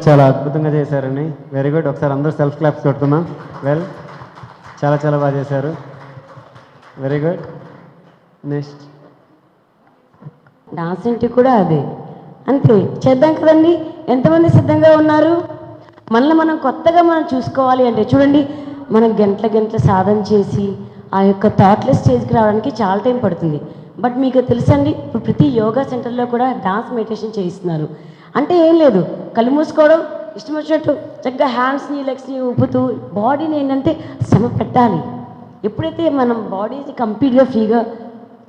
చాలా అద్భుతంగా చేశారండి. Very good. ఒకసారి అందరూ సెల్ఫ్ క్లాప్స్ కొట్టుకుందాం. వెల్, చాలా చాలా బాగా చేశారు. Very good. నెక్స్ట్ డాన్స్ అంటే కూడా అదే, అంతే చేద్దాం కదండి. ఎంతమంది సిద్ధంగా ఉన్నారు? మనల్ని మనం కొత్తగా మనం చూసుకోవాలి అంటే చూడండి, మనం గంటల గంటల సాధన చేసి ఆ యొక్క థాట్లెస్ స్టేజ్కి రావడానికి చాలా టైం పడుతుంది. బట్ మీకు తెలుసండి, ఇప్పుడు ప్రతి యోగా సెంటర్లో కూడా డాన్స్ మెడిటేషన్ చేయిస్తున్నారు. అంటే ఏం లేదు, కళ్ళు మూసుకోవడం, ఇష్టం వచ్చినట్టు చక్కగా హ్యాండ్స్ని లెగ్స్ని ఊపుతూ బాడీని ఏంటంటే శ్రమ పెట్టాలి. ఎప్పుడైతే మనం బాడీని కంప్లీట్గా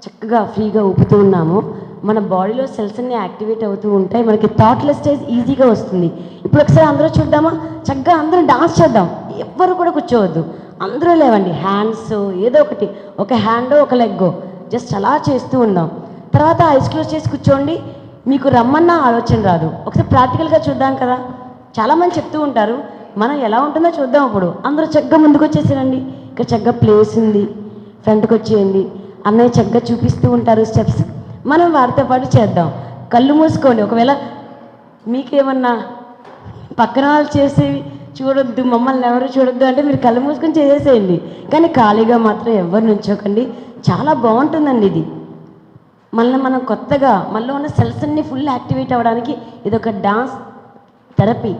చక్కగా ఫ్రీగా ఊపుతూ ఉన్నామో మన బాడీలో సెల్స్ అన్నీ యాక్టివేట్ అవుతూ ఉంటాయి. మనకి థాట్లెస్ స్టేజ్ ఈజీగా వస్తుంది. ఇప్పుడు ఒకసారి అందరూ చూద్దామా? చక్కగా అందరూ డాన్స్ చేద్దాం. ఎవ్వరు కూడా కూర్చోవద్దు, అందరూ లేవండి. హ్యాండ్స్ ఏదో ఒకటి, ఒక హ్యాండో ఒక లెగ్గో జస్ట్ అలా చేస్తూ ఉందాం. తర్వాత ఐస్ క్లోజ్ చేసి కూర్చోండి. మీకు రమ్మన్న ఆలోచన రాదు. ఒకసారి ప్రాక్టికల్గా చూద్దాం కదా. చాలామంది చెప్తూ ఉంటారు, మనం ఎలా ఉంటుందో చూద్దాం. అప్పుడు అందరూ చక్కగా ముందుకు వచ్చేసారండి. ఇక్కడ చక్కగా ప్లేస్ ఉంది, ఫ్రంట్కి వచ్చేయండి. అన్నయ్య చక్కగా చూపిస్తూ ఉంటారు స్టెప్స్, మనం వారితో పాటు చేద్దాం. కళ్ళు మూసుకోండి. ఒకవేళ మీకేమన్నా పక్కన వాళ్ళు చేసేవి చూడొద్దు, మమ్మల్ని ఎవరు చూడొద్దు అంటే మీరు కళ్ళు మూసుకొని చేసేసేయండి. కానీ ఖాళీగా మాత్రం ఎవరు నుంచోకండి. చాలా బాగుంటుందండి ఇది. మళ్ళీ మనం కొత్తగా మళ్ళీ ఉన్న సెల్స్ అన్నీ ఫుల్ యాక్టివేట్ అవ్వడానికి ఇది ఒక డాన్స్ థెరపీ.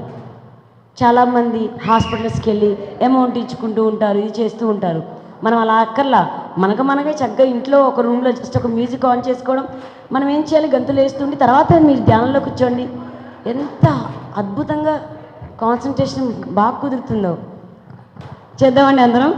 చాలామంది హాస్పిటల్స్కి వెళ్ళి అమౌంట్ ఇచ్చుకుంటూ ఉంటారు, ఇది చేస్తూ ఉంటారు. మనం అలా అక్కర్లా, మనకే చక్కగా ఇంట్లో ఒక రూమ్లో జస్ట్ ఒక మ్యూజిక్ ఆన్ చేసుకోవడం. మనం ఏం చేయాలి, గంతులు వేస్తుండి తర్వాత మీరు ధ్యానంలో కూర్చోండి. ఎంత అద్భుతంగా కాన్సన్ట్రేషన్ బాగా కుదురుతుందో. చేద్దామండి అందరం.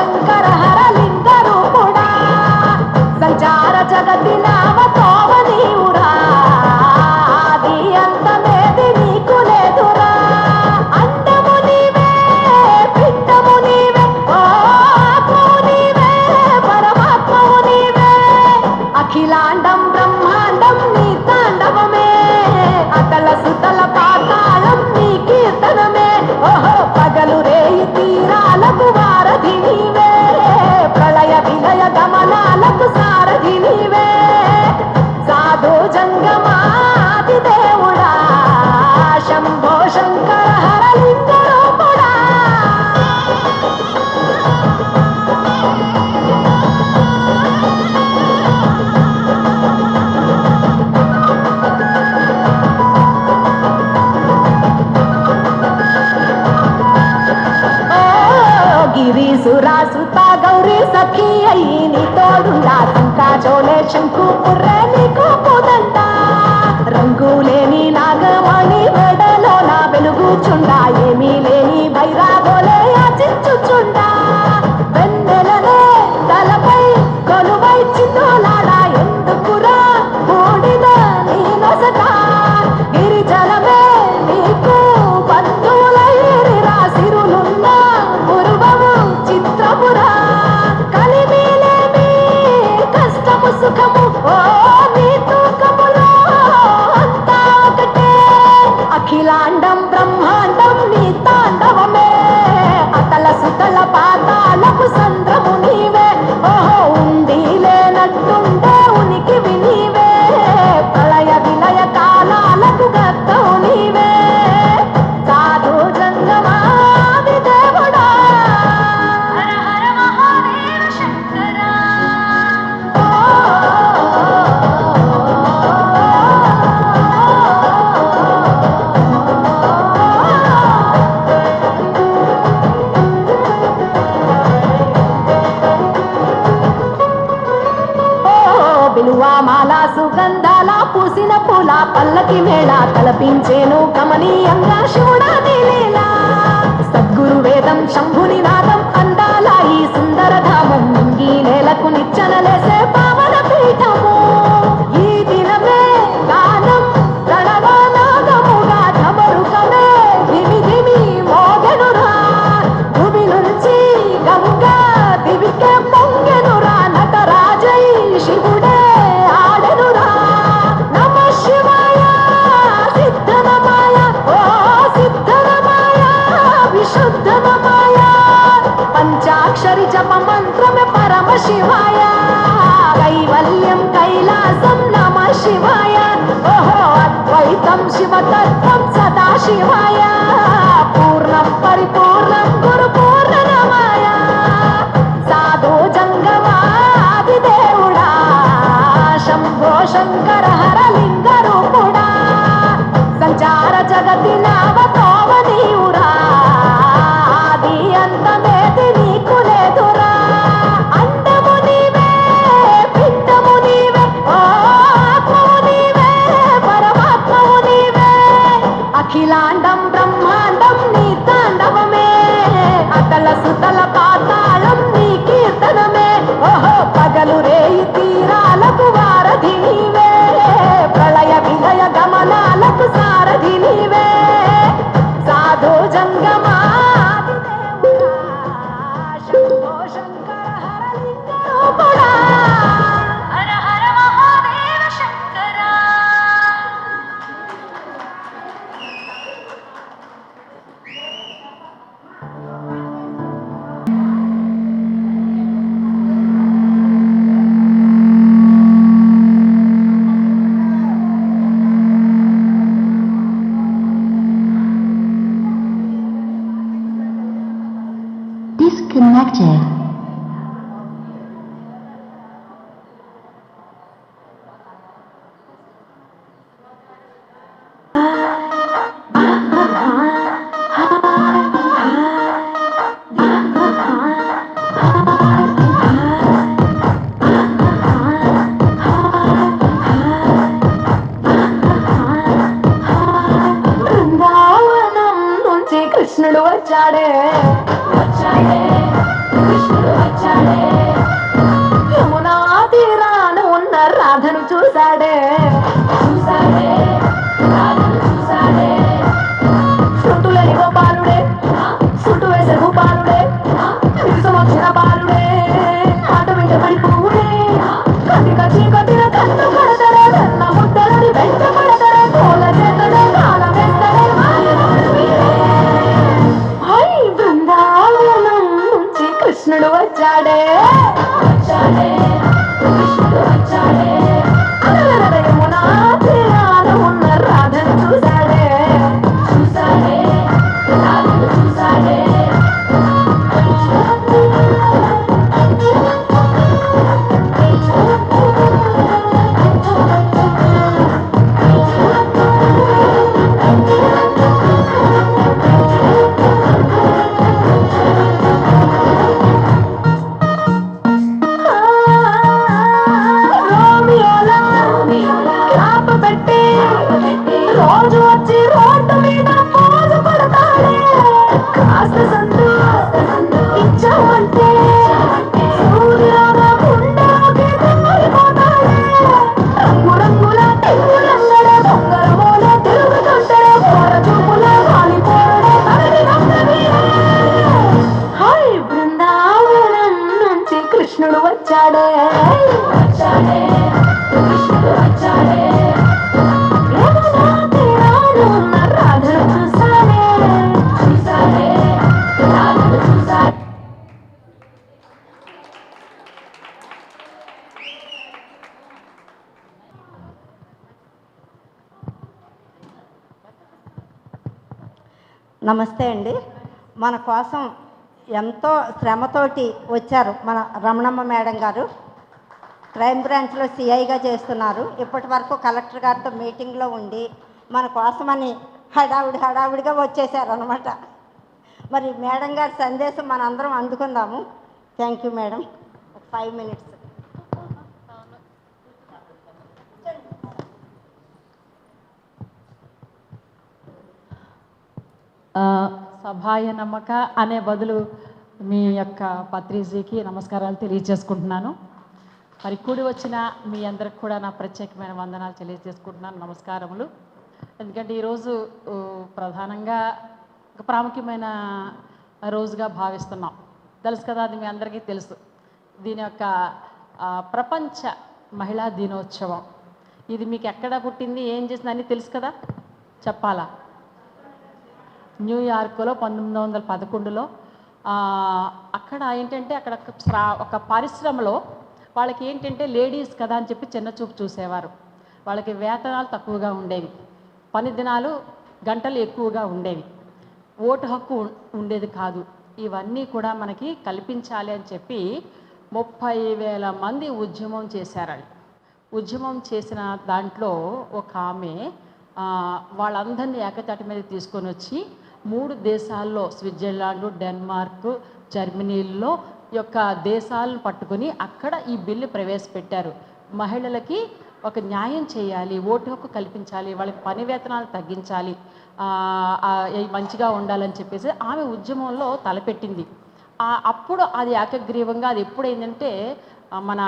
శంకర హర లింగ రూపుడా సంచార జగతి నామ తోవ నీవురా ఆది అంతమేది నీకు లేదురా అండము నీవే పిండము నీవే ఓ ఆత్మవు నీవే పరమాత్మవు నీవే అఖిలాండం బ్రహ్మాండం నీ తాండవమే అతల సుతల పాతాళం నీ కీర్తనమే ఓహో పగలు రేయి తీరాలకు వారధి నీవే ప్రళయ విలయ గమనాలకు సారథి నీవే సాధు జంగమాది దేవుడా శంభో శంకర హర లింగ రూపుడా గిరీసురాసుత గౌరీ సఖీ అయ్యి నీ తోడుండా శంకా చోలే శంకు పుర్రే నీకు పుదంట రంగులేని నాగమణి వెడలో నా వెలుగుచుండా ఏమీ లేని భైరాగోలే యాచించుచుండా వెన్నెలనే తలపై కొలువై చిందులాడా ఎందుకురా బూడిద నీ నొసట గిరిజలమే నీకు బంధువులైరిరా సిరులున్న పూర్వము చిత్రపురా కలిమిలేమి కష్టము సుఖము ఓ నీ తూకములో అంతా ఒకటే అఖిలాండం బ్రహ్మాండం నీ తాండవమే అతల సుతల పాతాలకు సంద్రము నీవే ఓహో ఉండి లేనట్టుండే ఉనికివి నీవే ప్రళయ విలయ కాలాలకు గర్తవు నీవే సాధు జంగమాది దేవుడా హర హర మహాదేవ శంకర బిలువామాల సుగంధాల పూసిన పూల పల్లకి మేళ తలపించేను కమనీయంగా శివుడా నీలీలా సద్గురు వేదం శంభుని నాదం అందాల ఈ సుందర ధామం నింగి నేలకు నిచ్చనలేసే పావన పీఠము ఈ దినమే గానం ప్రణవనాదముగా ఢమరుకమే దివి దివి మోగెనురా భూమి నుంచి గంగా దివికే పొంగెనురా నటరాజై శివుడే ఆడెనురా నమ శివాయ సిద్ధనమాయ ఓ సిద్ధనమాయ విశుద్ధనమాయ పంచాక్షరి జప మంత్రమే పరమ శివాయ కైవల్యం కైలాసం నమ శివాయ ఓహో అద్వైతం శివతత్వం సదా శివాయ పూర్ణం పరిపూర్ణం గురు పూర్ణనమాయ సాధు జంగమాది దేవుడా శంభో శంకర హర లింగ రూపుడా సంచార జగతి నావ తోవ నీవురా ఆది అంతమేది నీకు లేదురా అండము నీవే పిండము నీవే ఓ ఆత్మవు నీవే పరమాత్మవు నీవే అఖిలాండం బ్రహ్మాండం నీ తాండవమే అతల సుతల పాతాళం నీ కీర్తనమే ఓహో పగలు రేయి తీరాలకు వారధి నీవే ప్రళయ విలయ గమనాలకు సారథి నీవే సాధు జంగమాది దేవుడా శంభో శంకర హర లింగ రూపుడా హర హర మహాదేవ శంకర Disconnected. బృందావనం నుంచి కృష్ణుడు వచ్చాడే కృష్ణ అలలల యమునా తీరాన ఉన్న రాధను చూశాడే రోమియోలా క్లాప్ పెట్టి రోజు వచ్చి రోడ్డు మీద పోజు కొడతాడే కాస్త సందు ఇచ్చావంటే సూర్యులాగా గుండెలోకి దూరిపోతాడే రంగురంగుల తిరుగులంగడే బొంగరమోలే తిరుగుతుంటాడే పోర చూపుల వాలిపోరడే తనని నమ్మవీడే హాయ్ బృందావనం నుంచి కృష్ణుడు వచ్చాడే యమునా తీరాన ఉన్న రాధను చూశాడే నమస్తే అండి. మన కోసం ఎంతో శ్రమతోటి వచ్చారు మన రమణమ్మ మేడం గారు. క్రైమ్ బ్రాంచ్లో సిఐగా చేస్తున్నారు. ఇప్పటి వరకు కలెక్టర్ గారితో మీటింగ్లో ఉండి మన కోసమని హడావుడిగా వచ్చేసారు అనమాట. మరి మేడం గారి సందేశం మనందరం అందుకుందాము. Thank you madam. 5 minutes. సభాయ నమ్మక అనే బదులు మీ యొక్క పత్రిజీకి నమస్కారాలు తెలియజేసుకుంటున్నాను. మరి కూడి వచ్చిన మీ అందరికి కూడా నా ప్రత్యేకమైన వందనాలు తెలియజేసుకుంటున్నాను, నమస్కారములు. ఎందుకంటే ఈరోజు ప్రధానంగా ఒక ప్రాముఖ్యమైన రోజుగా భావిస్తున్నాం. తెలుసు కదా, అది మీ అందరికీ తెలుసు. దీని యొక్క ప్రపంచ మహిళా దినోత్సవం. ఇది మీకు ఎక్కడ పుట్టింది, ఏం చేసింది అని తెలుసు కదా, చెప్పాలా? న్యూయార్క్లో 1911లో అక్కడ ఏంటంటే అక్కడ ఒక పరిశ్రమలో వాళ్ళకి ఏంటంటే లేడీస్ కదా అని చెప్పి చిన్న చూపు చూసేవారు. వాళ్ళకి వేతనాలు తక్కువగా ఉండేవి, పని దినాలు గంటలు ఎక్కువగా ఉండేవి, ఓటు హక్కు ఉండేది కాదు. ఇవన్నీ కూడా మనకి కల్పించాలి అని చెప్పి 30,000 మంది ఉద్యమం చేశారు. ఉద్యమం చేసిన దాంట్లో ఒక ఆమె వాళ్ళందరినీ ఏకతాటి మీద తీసుకొని వచ్చి 3 దేశాల్లో, స్విట్జర్లాండ్, డెన్మార్క్, జర్మనీలో యొక్క దేశాలను పట్టుకొని అక్కడ ఈ బిల్లు ప్రవేశపెట్టారు. మహిళలకి ఒక న్యాయం చేయాలి, ఓటు హక్కు కల్పించాలి, వాళ్ళకి పని వేతనాలు తగ్గించాలి, మంచిగా ఉండాలని చెప్పేసి ఆమె ఉద్యమంలో తలపెట్టింది. అప్పుడు అది ఏకగ్రీవంగా అది ఎప్పుడైందంటే మన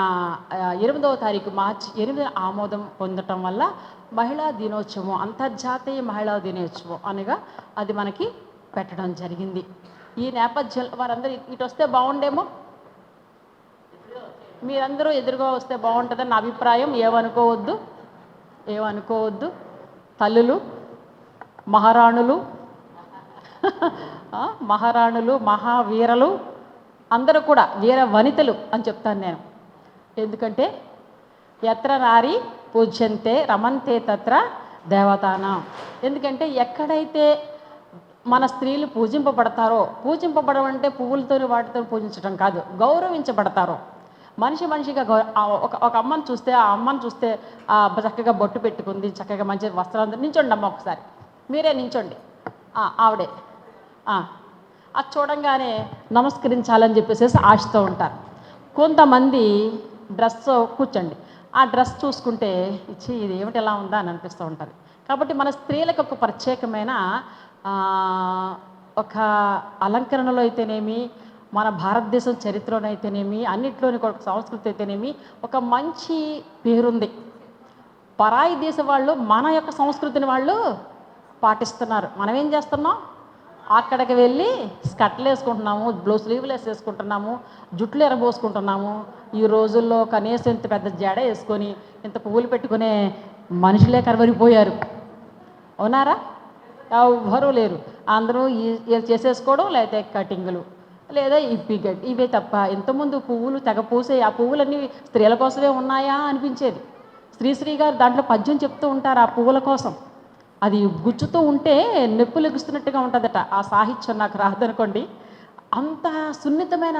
8వ తారీఖు మార్చి 8 ఆమోదం పొందటం వల్ల మహిళా దినోత్సవం, అంతర్జాతీయ మహిళా దినోత్సవం అనగా అది మనకి పెట్టడం జరిగింది. ఈ నేపథ్యంలో వారందరూ ఇటు వస్తే బాగుండేమో, మీరందరూ ఎదురుగా వస్తే బాగుంటుందని నా అభిప్రాయం. ఏమనుకోవద్దు. తల్లులు, మహారాణులు, మహావీరలు అందరూ కూడా వీర వనితలు అని చెప్తాను నేను. ఎందుకంటే ఎత్ర నారి పూజ్యంతే రమంతే తత్ర దేవతానం. ఎందుకంటే ఎక్కడైతే మన స్త్రీలు పూజింపబడడం అంటే పువ్వులతో వాటితో పూజించడం కాదు, గౌరవించబడతారో. మనిషిగా ఒక అమ్మని చూస్తే, ఆ అమ్మని చూస్తే చక్కగా బొట్టు పెట్టుకుంది, చక్కగా మంచి వస్త్రాలు, నించోండి అమ్మ, ఒకసారి మీరే నించోండి, ఆవిడే అది చూడంగానే నమస్కరించాలని చెప్పేసి ఆశతో ఉంటారు. కొంతమంది డ్రెస్, కూర్చోండి, ఆ డ్రెస్ చూసుకుంటే ఇది ఏమిటి ఎలా ఉందా అని అనిపిస్తూ ఉంటుంది. కాబట్టి మన స్త్రీలకు ఒక ప్రత్యేకమైన ఒక అలంకరణలో అయితేనేమి, మన భారతదేశం చరిత్రలోనైతేనేమి, అన్నిట్లోని ఒక సంస్కృతి అయితేనేమి ఒక మంచి పేరుంది. పరాయి దేశ వాళ్ళు మన యొక్క సంస్కృతిని వాళ్ళు పాటిస్తున్నారు. మనం ఏం చేస్తున్నాం? అక్కడికి వెళ్ళి స్కర్ట్లు వేసుకుంటున్నాము, స్లీవ్లు వేసుకుంటున్నాము, జుట్లు ఎరబోసుకుంటున్నాము. ఈ రోజుల్లో కనీసం ఇంత పెద్ద జడ వేసుకొని ఇంత పువ్వులు పెట్టుకునే మనుషులే కరవరిపోయారు. అవునారా? ఎవ్వరూ లేరు. అందరూ చేసేసుకోవడం, లేకపోతే కటింగులు. లేదా ఇవే తప్ప ఇంతకుముందు పువ్వులు తెగ పూసే ఆ పువ్వులన్నీ స్త్రీల కోసమే ఉన్నాయా అనిపించేది. శ్రీశ్రీ గారు దాంట్లో పద్యం చెప్తూ ఉంటారు ఆ పువ్వుల కోసం. అది గుచ్చుతూ ఉంటే నొప్పులు ఎగుస్తున్నట్టుగా ఉంటుందట. ఆ సాహిత్యం నాకు రాదనుకోండి. అంత సున్నితమైన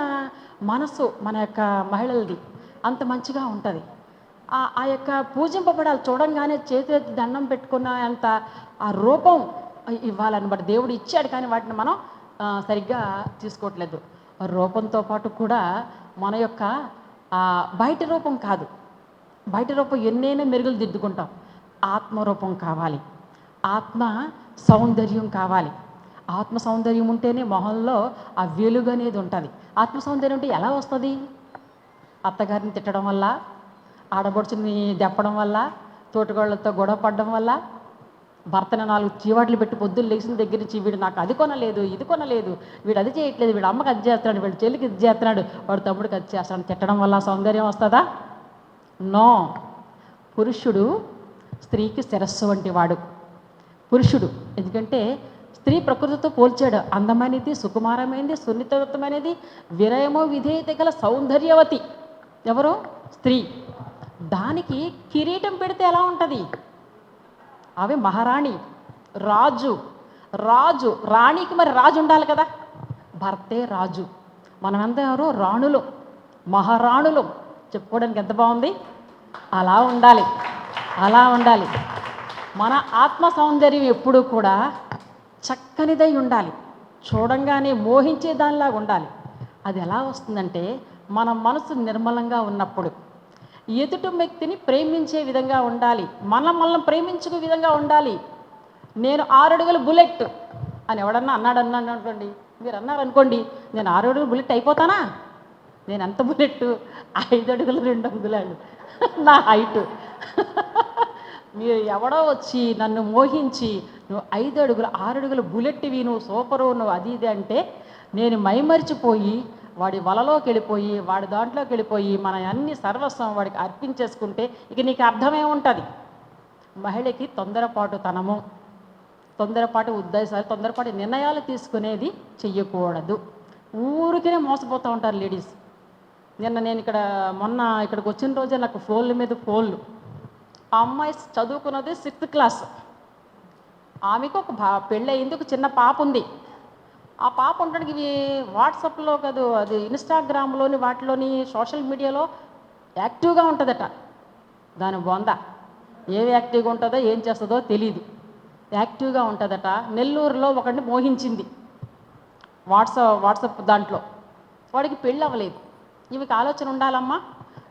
మనసు మన యొక్క మహిళలది, అంత మంచిగా ఉంటుంది. ఆ యొక్క పూజింపబడాలి చూడంగానే చేతులెత్తి దండం పెట్టుకున్న అంత ఆ రూపం ఇవ్వాలని బట్టి దేవుడు ఇచ్చాడు, కానీ వాటిని మనం సరిగ్గా తీసుకోవట్లేదు. రూపంతో పాటు కూడా మన యొక్క బయట రూపం కాదు, బయట రూపం ఎన్నైనా మెరుగులు దిద్దుకుంటాం. ఆత్మరూపం కావాలి, ఆత్మ సౌందర్యం కావాలి. ఆత్మ సౌందర్యం ఉంటేనే మొహంలో ఆ వెలుగు అనేది ఉంటుంది. ఆత్మ సౌందర్యం అంటే ఎలా వస్తుంది? అత్తగారిని తిట్టడం వల్ల, ఆడబడుచుని దెప్పడం వల్ల, తోటిగోళ్లతో గొడవ పడడం వల్ల, భర్తను 4 చీవాట్లు పెట్టి పొద్దున్న లేచిన దగ్గర నుంచి వీడు నాకు అది కొనలేదు, ఇది కొనలేదు, వీడు అది చేయట్లేదు, వీడు అమ్మకి అది చేస్తున్నాడు, వీడు చెల్లికి ఇది చేస్తున్నాడు, వాడు తమ్ముడికి అది చేస్తున్నాడు తిట్టడం వల్ల సౌందర్యం వస్తుందా? నో. పురుషుడు స్త్రీకి శిరస్సు వంటి వాడు పురుషుడు. ఎందుకంటే స్త్రీ ప్రకృతితో పోల్చాడు. అందమైనది, సుకుమారమైనది, సున్నితమైనది, వినయము విధేయత గల సౌందర్యవతి ఎవరు? స్త్రీ. దానికి కిరీటం పెడితే ఎలా ఉంటుంది? అవి మహారాణి, రాజు. రాణికి మరి రాజు ఉండాలి కదా, భర్తే రాజు. మనమంతా ఎవరు? రాణులు, మహారాణులు. చెప్పుకోవడానికి ఎంత బాగుంది. అలా ఉండాలి, అలా ఉండాలి. మన ఆత్మ సౌందర్యం ఎప్పుడూ కూడా చక్కనిదై ఉండాలి, చూడంగానే మోహించే దానిలాగా ఉండాలి. అది ఎలా వస్తుందంటే మన మనసు నిర్మలంగా ఉన్నప్పుడు. ఎదుటి వ్యక్తిని ప్రేమించే విధంగా ఉండాలి, మనల్ని ప్రేమించుకునే విధంగా ఉండాలి. నేను 6 అడుగుల బుల్లెట్ అని ఎవడన్నా అన్నాడు అనుకోండి, మీరు అన్నారనుకోండి, నేను 6 అడుగుల బుల్లెట్ అయిపోతానా? నేను ఎంత బుల్లెట్? 5 అడుగుల 2 అంగుళాలు నా హైటు. మీరు ఎవడో వచ్చి నన్ను మోహించి నువ్వు 5 అడుగులు 6 అడుగుల బుల్లెట్వి, నువ్వు సూపరు, నువ్వు అది ఇది అంటే నేను మైమరిచిపోయి వాడి వలలోకి వెళ్ళిపోయి వాడి దాంట్లోకి వెళ్ళిపోయి మన అన్ని సర్వస్వం వాడికి అర్పించేసుకుంటే ఇక నీకు అర్థమే ఉంటుంది. మహిళకి తొందరపాటుతనము, తొందరపాటు ఉద్దేశాలు, తొందరపాటు నిర్ణయాలు తీసుకునేది చెయ్యకూడదు. ఊరికనే మోసపోతూ ఉంటారు లేడీస్. నేను మొన్న ఇక్కడికి వచ్చిన రోజే నాకు ఫోన్ల మీద ఫోన్లు. ఆ అమ్మాయి చదువుకున్నది 6th క్లాస్. ఆమెకు ఒక పెళ్ళి అయింది, ఒక చిన్న పాప ఉంది. ఆ పాప ఉండడానికి ఇవి వాట్సాప్లో కాదు, అది ఇన్స్టాగ్రామ్లోని వాటిలోని సోషల్ మీడియాలో యాక్టివ్గా ఉంటుందట. దాని బొంద ఏమి యాక్టివ్గా ఉంటుందో ఏం చేస్తుందో తెలీదు, యాక్టివ్గా ఉంటుందట. నెల్లూరులో ఒకడిని మోహించింది వాట్సాప్ దాంట్లో. వాడికి పెళ్ళి అవ్వలేదు. ఈమెకి ఆలోచన ఉండాలమ్మా,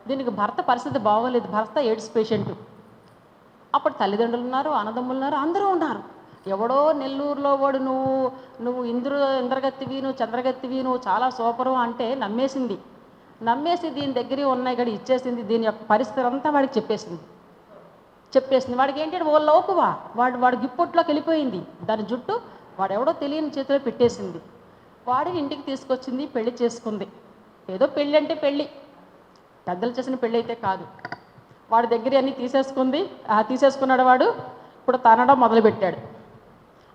దీనికి భర్త పరిస్థితి బాగోలేదు, భర్త ఎయిడ్స్ పేషెంట్. అప్పుడు తల్లిదండ్రులు ఉన్నారు, అన్నదమ్ములు ఉన్నారు, అందరూ ఉన్నారు. ఎవడో నెల్లూరులో వాడు నువ్వు ఇంద్రగత్తివి, నువ్వు చంద్రగత్తివి, నువ్వు చాలా సూపరు అంటే నమ్మేసి దీని దగ్గర ఉన్నాయి గడి ఇచ్చేసింది. దీని యొక్క పరిస్థితి అంతా వాడికి చెప్పేసింది. వాడికి ఏంటంటే ఓ లోకువా, వాడు గిప్పొట్లోకి వెళ్ళిపోయింది. దాని జుట్టు వాడెవడో తెలియని చేతిలో పెట్టేసింది. వాడిని ఇంటికి తీసుకొచ్చింది, పెళ్లి చేసుకుంది. ఏదో పెళ్ళి అంటే పెళ్ళి, పెద్దలు చేసిన పెళ్ళి అయితే కాదు. వాడి దగ్గర అన్నీ తీసేసుకున్నాడు. వాడు ఇప్పుడు తనడం మొదలుపెట్టాడు.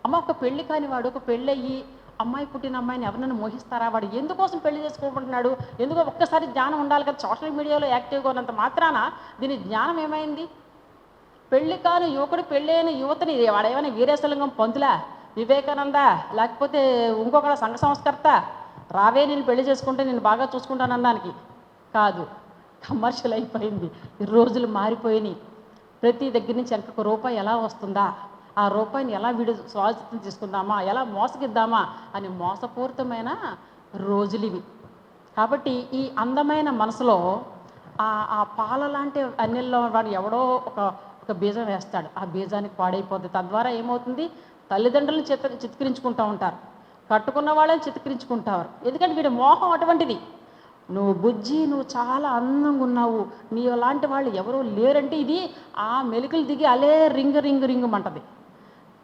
అమ్మ, ఒక పెళ్ళి కాని వాడు, ఒక పెళ్ళి అయ్యి అమ్మాయి పుట్టిన అమ్మాయిని ఎవరినైనా మోహిస్తారా? వాడు ఎందుకోసం పెళ్లి చేసుకోకుంటున్నాడు? ఎందుకో ఒక్కసారి జ్ఞానం ఉండాలి కదా. సోషల్ మీడియాలో యాక్టివ్గా ఉన్నంత మాత్రాన దీని జ్ఞానం ఏమైంది? పెళ్లి కాని యువకుడు పెళ్ళి అయిన యువతని వాడేమైనా వీరేశలింగం పంతులా, వివేకానంద, లేకపోతే ఇంకొకడ సంఘ సంస్కర్త, రావే నేను పెళ్లి చేసుకుంటే నేను బాగా చూసుకుంటానన్నానికి కాదు. కమర్షియల్ అయిపోయింది. ఈ రోజులు మారిపోయినాయి. ప్రతి దగ్గర నుంచి ఒక రూపాయి ఎలా వస్తుందా, ఆ రూపాయిని ఎలా స్వాధీనం తీసుకుందామా, ఎలా మోసగిద్దామా అని మోసపూరితమైన రోజులు ఇవి. కాబట్టి ఈ అందమైన మనసులో ఆ పాల లాంటి అన్నిల్లో వాడు ఎవడో ఒక బీజం వేస్తాడు. ఆ బీజానికి పాడైపోతుంది. తద్వారా ఏమవుతుంది? తల్లిదండ్రులను చిత్కరించుకుంటూ ఉంటారు, కట్టుకున్న వాళ్ళని చిత్కరించుకుంటారు. ఎందుకంటే వీడి మోహం అటువంటిది. నువ్వు బుజ్జి, నువ్వు చాలా అందంగా ఉన్నావు, నీ లాంటి వాళ్ళు ఎవరూ లేరంటే ఇది ఆ మెలికలు దిగి అలే రింగు మంటది.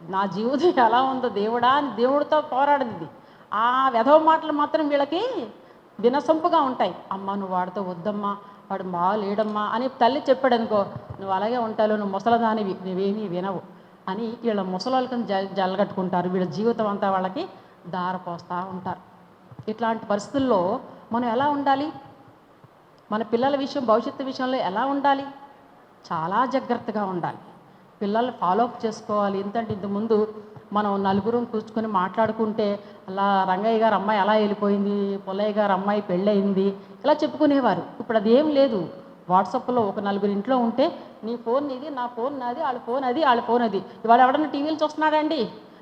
నా జీవితం ఎలా ఉందో దేవుడా అని దేవుడితో పోరాడింది. ఆ వెధవ మాటలు మాత్రం వీళ్ళకి వినసొంపుగా ఉంటాయి. అమ్మ, నువ్వు వాడితో వద్దమ్మా, వాడు లేడమ్మా అని తల్లి చెప్పాడు అనుకో, నువ్వు అలాగే ఉంటావు, నువ్వు ముసలదానివి, నువ్వేమీ వినవు అని వీళ్ళ ముసలోళ్ళకని జల్లగట్టుకుంటారు. వీళ్ళ జీవితం అంతా వాళ్ళకి దారపోస్తూ ఉంటారు. ఇట్లాంటి పరిస్థితుల్లో మనం ఎలా ఉండాలి? మన పిల్లల విషయం, భవిష్యత్తు విషయంలో ఎలా ఉండాలి? చాలా జాగ్రత్తగా ఉండాలి. పిల్లల్ని ఫాలో అప్ చేసుకోవాలి. ఎందుకంటే ఇంతకుముందు మనం నలుగురం కూర్చుకొని మాట్లాడుకుంటే అలా రంగయ్య గారు అమ్మాయి అలా వెళ్ళిపోయింది, పుల్లయ్య గారు అమ్మాయి పెళ్ళయింది, ఇలా చెప్పుకునేవారు. ఇప్పుడు అది ఏం లేదు. వాట్సాప్లో ఒక నలుగురు ఇంట్లో ఉంటే నీ ఫోన్ ఇది, నా ఫోన్ నాది, వాళ్ళ ఫోన్ అది, వాళ్ళ ఫోన్ అది. ఇవాళ ఎవడన్నా టీవీలు చూస్తున్నాడండి?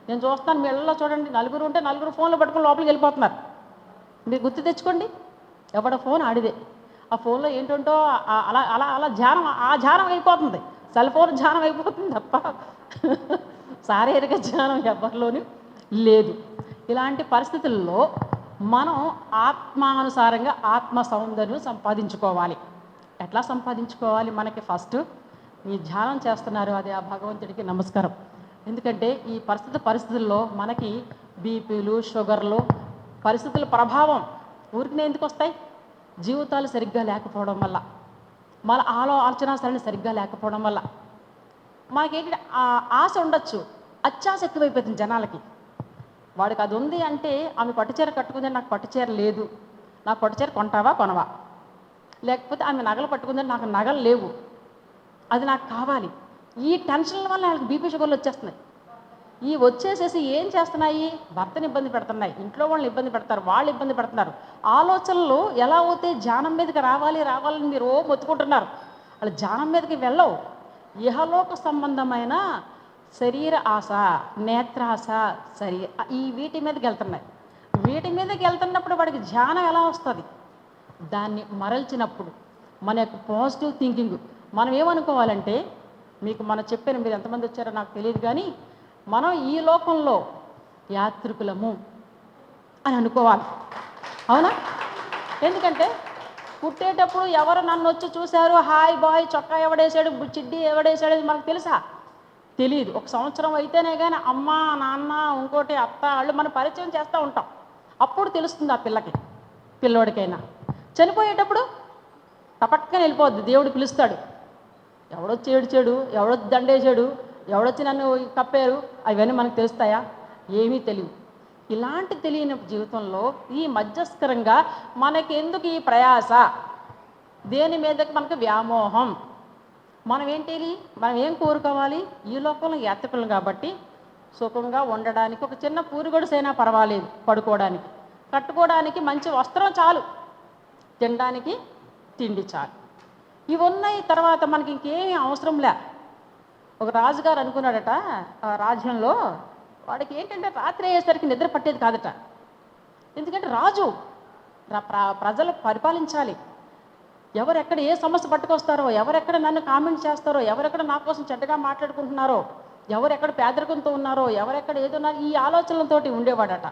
నేను చూస్తాను, మీ ఇళ్ళలో చూడండి, నలుగురు ఉంటే నలుగురు ఫోన్లో పట్టుకొని లోపలికి వెళ్ళిపోతున్నారు. మీరు గుర్తు తెచ్చుకోండి, ఎవడ ఫోన్ ఆడిదే. ఆ ఫోన్లో ఏంటంటో అలా అలా అలా ధ్యానం అయిపోతుంది. సెల్ ఫోన్ ధ్యానం అయిపోతుంది తప్ప శారీరక ధ్యానం ఎవరిలోనూ లేదు. ఇలాంటి పరిస్థితుల్లో మనం ఆత్మానుసారంగా ఆత్మ సౌందర్యం సంపాదించుకోవాలి. ఎట్లా సంపాదించుకోవాలి? మనకి ఫస్ట్ ఈ ధ్యానం చేస్తున్నారు, అది ఆ భగవంతుడికి నమస్కారం. ఎందుకంటే ఈ పరిస్థితుల్లో మనకి బీపీలు, షుగర్లు, పరిస్థితుల ప్రభావం ఊరికినే ఎందుకు వస్తాయి? జీవితాలు సరిగ్గా లేకపోవడం వల్ల, మన ఆలోచన సరళి సరిగ్గా లేకపోవడం వల్ల. మనకేంటి ఆశ ఉండొచ్చు, అత్యాశ ఎక్కువైపోతుంది జనాలకి. వాడికి అది ఉంది అంటే, ఆమె పట్టుచీర కట్టుకుందని నాకు పట్టుచీర లేదు, నాకు పట్టుచీర కొంటావా కొనవా? లేకపోతే ఆమె నగలు పట్టుకుందని నాకు నగలు లేవు, అది నాకు కావాలి. ఈ టెన్షన్ల వల్ల వాళ్ళకి బీపీ షుగర్లు వచ్చేస్తున్నాయి. ఈ వచ్చేసేసి ఏం చేస్తున్నాయి? భర్తని ఇబ్బంది పెడుతున్నాయి, ఇంట్లో వాళ్ళని ఇబ్బంది పెడతారు, వాళ్ళు ఇబ్బంది పెడుతున్నారు. ఆలోచనలు ఎలా అవుతే ధ్యానం మీదకి రావాలని మీరు మొత్తుకుంటున్నారు. వాళ్ళు ధ్యానం మీదకి వెళ్ళవు. ఇహలోక సంబంధమైన శరీర ఆశ, నేత్రాశ, ఈ వీటి మీదకి వెళ్తున్నాయి. వీటి మీదకి వెళ్తున్నప్పుడు వాడికి ధ్యానం ఎలా వస్తుంది? దాన్ని మరల్చినప్పుడు మన యొక్క పాజిటివ్ థింకింగ్ మనం ఏమనుకోవాలంటే, మీకు మనం చెప్పాను, మీరు ఎంతమంది వచ్చారో నాకు తెలియదు, కానీ మనం ఈ లోకంలో యాత్రికులము అని అనుకోవాలి. అవునా? ఎందుకంటే పుట్టేటప్పుడు ఎవరు నన్ను వచ్చి చూశారు, హాయ్ బాయ్, చొక్కా ఎవడేసాడు, చిడ్డీ ఎవడేసాడు, మనకు తెలుసా? తెలియదు. ఒక సంవత్సరం అయితేనే కానీ అమ్మ, నాన్న, ఇంకోటి అత్త వాళ్ళు మనం పరిచయం చేస్తూ ఉంటాం. అప్పుడు తెలుస్తుంది ఆ పిల్లోడికైనా. చనిపోయేటప్పుడు తపక్కన వెళ్ళిపోద్ది, దేవుడు పిలుస్తాడు. ఎవడొచ్చి ఏడ్చాడు, ఎవడొచ్చి దండేశాడు, ఎవడొచ్చి నన్ను కప్పారు, అవన్నీ మనకు తెలుస్తాయా? ఏమీ తెలియదు. ఇలాంటి తెలియని జీవితంలో ఈ మధ్యస్కరంగా మనకెందుకు ఈ ప్రయాస? దేని మీదకి మనకు వ్యామోహం? మనం ఏం కోరుకోవాలి? ఈ లోకంలో యాత్రికులం కాబట్టి సుఖంగా ఉండడానికి ఒక చిన్న పూరిగొడుసైనా పర్వాలేదు, పడుకోవడానికి, కట్టుకోవడానికి మంచి వస్త్రం చాలు, తినడానికి తిండి చాలు. ఇవి ఉన్నాయి, తర్వాత మనకి ఇంకేమీ అవసరం లే. ఒక రాజుగారు అనుకున్నాడట, ఆ రాజ్యంలో వాడికి ఏంటంటే రాత్రి అయ్యేసరికి నిద్ర పట్టేది కాదట. ఎందుకంటే రాజు ప్రజలు పరిపాలించాలి. ఎవరెక్కడ ఏ సమస్య పట్టుకొస్తారో, ఎవరెక్కడ నన్ను కామెంట్ చేస్తారో, ఎవరెక్కడ నా కోసం చెడ్డగా మాట్లాడుకుంటున్నారో, ఎవరెక్కడ పేదరికంతో ఉన్నారో, ఎవరెక్కడ ఏదున్నారో, ఈ ఆలోచనలతోటి ఉండేవాడట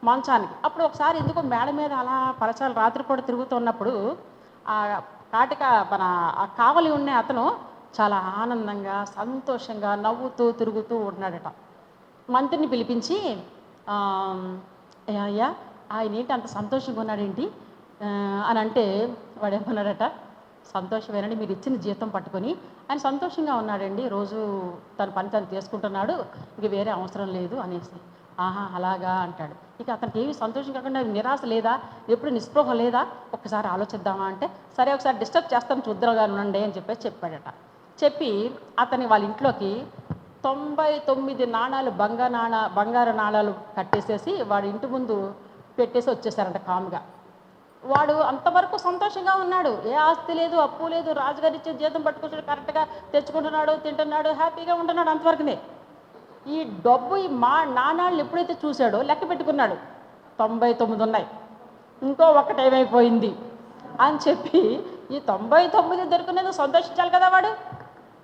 మంచానికి. అప్పుడు ఒకసారి ఎందుకో మేడ మీద అలా పరచాలు రాత్రిపూట తిరుగుతూ ఉన్నప్పుడు ఆ ఆ కావలి ఉండే అతను చాలా ఆనందంగా, సంతోషంగా, నవ్వుతూ తిరుగుతూ ఉన్నాడట. మంత్రిని పిలిపించి, అయ్యా ఆయన ఏంటి అంత సంతోషంగా ఉన్నాడేంటి అని అంటే, వాడు ఏమన్నాడట, సంతోషమేనండి, మీరు ఇచ్చిన జీతం పట్టుకొని ఆయన సంతోషంగా ఉన్నాడండి, రోజు తన పని తను చేసుకుంటున్నాడు, ఇంక వేరే అవసరం లేదు అనేసి. ఆహా అలాగా అంటాడు. ఇక అతనికి ఏమి సంతోషం కాకుండా నిరాశ లేదా, ఎప్పుడు నిస్పృహ లేదా, ఒక్కసారి ఆలోచిద్దామా అంటే, సరే ఒకసారి డిస్టర్బ్ చేస్తాను చూద్దరుగా ఉండండి అని చెప్పాడట. చెప్పి అతని వాళ్ళ ఇంట్లోకి 99 నాణాలు బంగారు నాణాలు కట్టేసేసి వాడి ఇంటి ముందు పెట్టేసి వచ్చేసారంట కాముగా. వాడు అంతవరకు సంతోషంగా ఉన్నాడు, ఏ ఆస్తి లేదు, అప్పు లేదు, రాజుగారి ఇచ్చే జీతం పట్టుకొచ్చాడు, కరెక్ట్గా తెచ్చుకుంటున్నాడు, తింటున్నాడు, హ్యాపీగా ఉంటున్నాడు. అంతవరకునే ఈ డబ్బు, ఈ నాణాలను ఎప్పుడైతే చూశాడో లెక్క పెట్టుకున్నాడు, 99 ఉన్నాయి, ఇంకో ఒకటి ఏమైపోయింది అని చెప్పి ఈ 99 దొరికినది సంతోషించాలి కదా వాడు.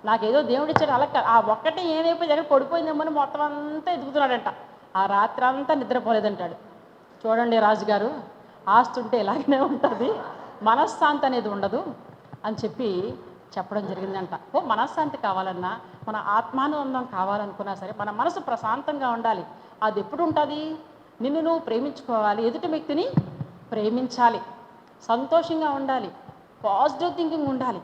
నాకేదో దేవుడు ఇచ్చాడు, అలా ఆ ఒక్కటి ఏమైపోయింది, ఎక్కడ పడిపోయిందేమో మొత్తం అంతా ఎదుగుతున్నాడంట. ఆ రాత్రి అంతా నిద్రపోలేదంటాడు. చూడండి రాజుగారు, ఆస్తి ఉంటే ఇలాగనే ఉంటుంది, మనశ్శాంతి అనేది ఉండదు అని చెప్పడం జరిగిందంట. మనశ్శాంతి కావాలన్నా, మన ఆత్మానందం కావాలనుకున్నా సరే మన మనసు ప్రశాంతంగా ఉండాలి. అది ఎప్పుడు ఉంటుంది? నిన్ను నువ్వు ప్రేమించుకోవాలి, ఎదుటి వ్యక్తిని ప్రేమించాలి, సంతోషంగా ఉండాలి, పాజిటివ్ థింకింగ్ ఉండాలి.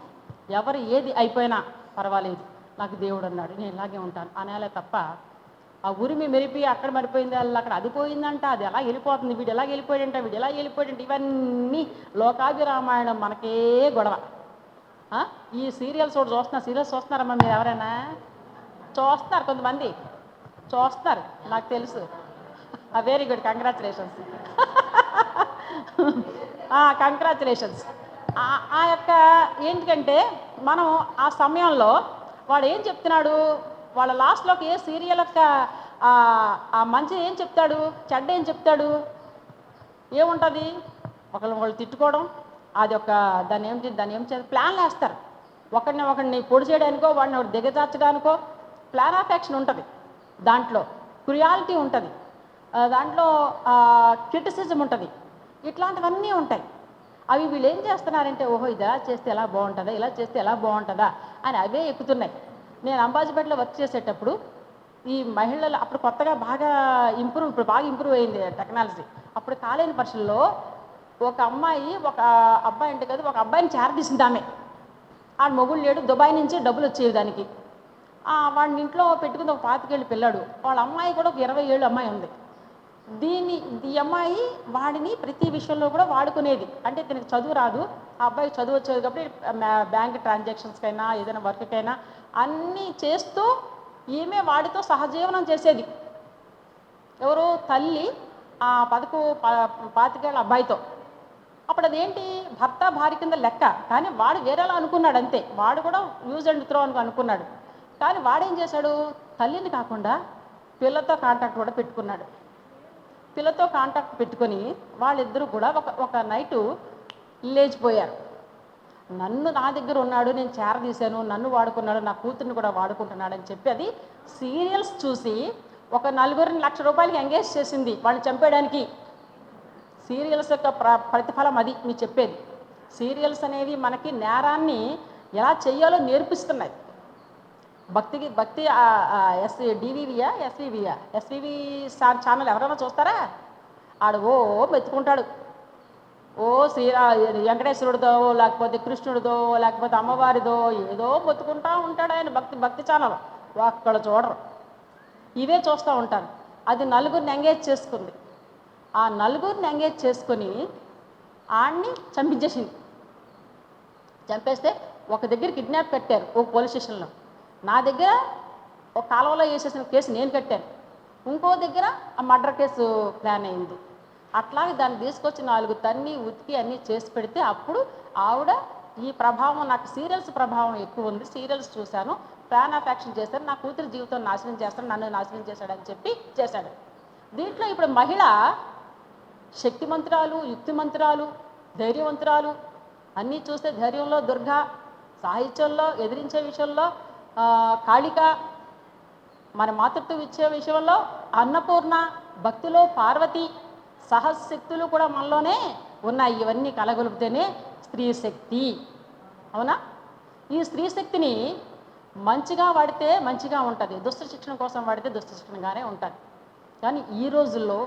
ఎవరు ఏది అయిపోయినా పర్వాలేదు, నాకు దేవుడు అన్నాడు, నేను ఇలాగే ఉంటాను అనాలే తప్ప ఆ ఉరిమి మెరిపి అక్కడ మరిపోయింది, వాళ్ళు అక్కడ అది పోయిందంట, అది ఎలా వెళ్ళిపోతుంది, వీడు ఎలా వెళ్ళిపోయాడంట, వీడు ఎలా వెళ్ళిపోయాడంట, ఇవన్నీ లోకాభిరామాయణం మనకే గొడవ. ఈ సీరియల్స్ ఒకటి సీరియల్స్ చూస్తున్నారమ్మా మీరు ఎవరైనా? చూస్తున్నారు, కొంతమంది చూస్తున్నారు, నాకు తెలుసు. Very good, congratulations. కంగ్రాచులేషన్స్. ఆ యొక్క ఏంటంటే మనం ఆ సమయంలో వాడు ఏం చెప్తున్నాడు, వాళ్ళ లాస్ట్లోకి ఏ సీరియల్ యొక్క ఆ మంచి ఏం చెప్తాడు, చెడ్డ ఏం చెప్తాడు, ఏముంటుంది, ఒకళ్ళు తిట్టుకోవడం, అది ఒక దాన్ని ఏం చేస్తారు, ప్లాన్లు వేస్తారు. ఒకడిని పొడి చేయడానికో వాడిని ఒకటి దిగజార్చడానికో ప్లాన్ ఆఫ్ యాక్షన్ ఉంటుంది, దాంట్లో క్రుయాలిటీ ఉంటుంది, దాంట్లో క్రిటిసిజం ఉంటుంది, ఇట్లాంటివన్నీ ఉంటాయి. అవి వీళ్ళు ఏం చేస్తున్నారంటే ఓహో ఇలా చేస్తే ఎలా బాగుంటుందా, ఇలా చేస్తే ఎలా బాగుంటుందా అని అవే ఎక్కుతున్నాయి. నేను అంబాజీపేటలో వర్క్ చేసేటప్పుడు ఈ మహిళలు అప్పుడు కొత్తగా బాగా ఇప్పుడు బాగా ఇంప్రూవ్ అయింది టెక్నాలజీ. అప్పుడు కాలేని పరిస్థితుల్లో ఒక అమ్మాయి ఒక అబ్బాయి అంటే కదా, ఒక అబ్బాయిని చేరదీసింది ఆమె. ఆ మొగుడు లేడు, దుబాయ్ నుంచి డబ్బులు వచ్చేవి దానికి. వాడిని ఇంట్లో పెట్టుకుని ఒక 25 ఏళ్ళు పిల్లాడు, వాళ్ళ అమ్మాయి కూడా ఒక 20 ఏళ్ళు అమ్మాయి ఉంది. ఈ అమ్మాయి వాడిని ప్రతి విషయంలో కూడా వాడుకునేది. అంటే తనకి చదువు రాదు, ఆ అబ్బాయికి చదువు వచ్చేది కాబట్టి బ్యాంక్ ట్రాన్సాక్షన్స్కైనా ఏదైనా వర్క్కైనా అన్నీ చేస్తూ ఈమె వాడితో సహజీవనం చేసేది. ఎవరు తల్లి ఆ 25 ఏళ్ళ అబ్బాయితో. అప్పుడు అదేంటి భర్త భార్య కింద లెక్క, కానీ వాడు వేరేలా అనుకున్నాడు అంతే. వాడు కూడా యూజ్ అండ్ త్రో అనుకున్నాడు. కానీ వాడేం చేశాడు, తల్లిని కాకుండా పిల్లతో కాంటాక్ట్ కూడా పెట్టుకున్నాడు. పిల్లతో కాంటాక్ట్ పెట్టుకొని వాళ్ళిద్దరూ కూడా ఒక నైటు లేచిపోయారు. నా దగ్గర ఉన్నాడు, నేను చేరదీశాను, నన్ను వాడుకున్నాడు, నా కూతుర్ని కూడా వాడుకుంటున్నాడు అని చెప్పి అది సీరియల్స్ చూసి ఒక 4 లక్షల రూపాయలకి ఎంగేజ్ చేసింది వాళ్ళని చంపేయడానికి. సీరియల్స్ యొక్క ప్రతిఫలం అది మీరు చెప్పేది. సీరియల్స్ అనేవి మనకి నేరాన్ని ఎలా చెయ్యాలో నేర్పిస్తున్నాయి. భక్తి ఎస్వివి ఛానల్ ఎవరైనా చూస్తారా? ఆడు మెచ్చుకుంటాడు, వెంకటేశ్వరుడిదో లేకపోతే కృష్ణుడిదో లేకపోతే అమ్మవారిదో ఏదో మొత్తుకుంటా ఉంటాడు ఆయన. భక్తి ఛానల్ ఒక్కడ చూడరు, ఇవే చూస్తూ ఉంటారు. అది 4 ఎంగేజ్ చేసుకుంది. ఆ 4 ఎంగేజ్ చేసుకొని ఆడిని చంపించేసింది. చంపేస్తే ఒక దగ్గర కిడ్నాప్ కట్టారు ఒక పోలీస్ స్టేషన్లో. నా దగ్గర ఒక కాలువలో వేసేసిన కేసు నేను కట్టాను, ఇంకో దగ్గర ఆ మర్డర్ కేసు ప్లాన్ అయింది. అట్లాగే దాన్ని తీసుకొచ్చి 4 తన్ని ఉతికి అన్నీ చేసి పెడితే అప్పుడు ఆవిడ ఈ ప్రభావం, నాకు సీరియల్స్ ప్రభావం ఎక్కువ ఉంది, సీరియల్స్ చూశాను, ప్లాన్ ఆఫ్ యాక్షన్ చేశాను, నా కూతురు జీవితం నాశనం చేస్తాను, నన్ను నాశనం చేశాడని చెప్పి చేశాడు. దీంట్లో ఇప్పుడు మహిళ శక్తిమంతురాలు, యుక్తిమంతురాలు, ధైర్యవంతురాలు, అన్నీ చూస్తే ధైర్యంలో దుర్గా, సాహిత్యంలో ఎదిరించే విషయంలో కాళిక, మన మాతృత్వం ఇచ్చే విషయంలో అన్నపూర్ణ, భక్తిలో పార్వతి, సహశక్తులు కూడా మనలోనే ఉన్నాయి. ఇవన్నీ కలగొలిపితేనే స్త్రీ శక్తి. అవునా? ఈ స్త్రీ శక్తిని మంచిగా వాడితే మంచిగా ఉంటుంది, దుష్ట శిక్షణ కోసం వాడితే దుష్ట శిక్షణగానే ఉంటుంది. కానీ ఈ రోజుల్లో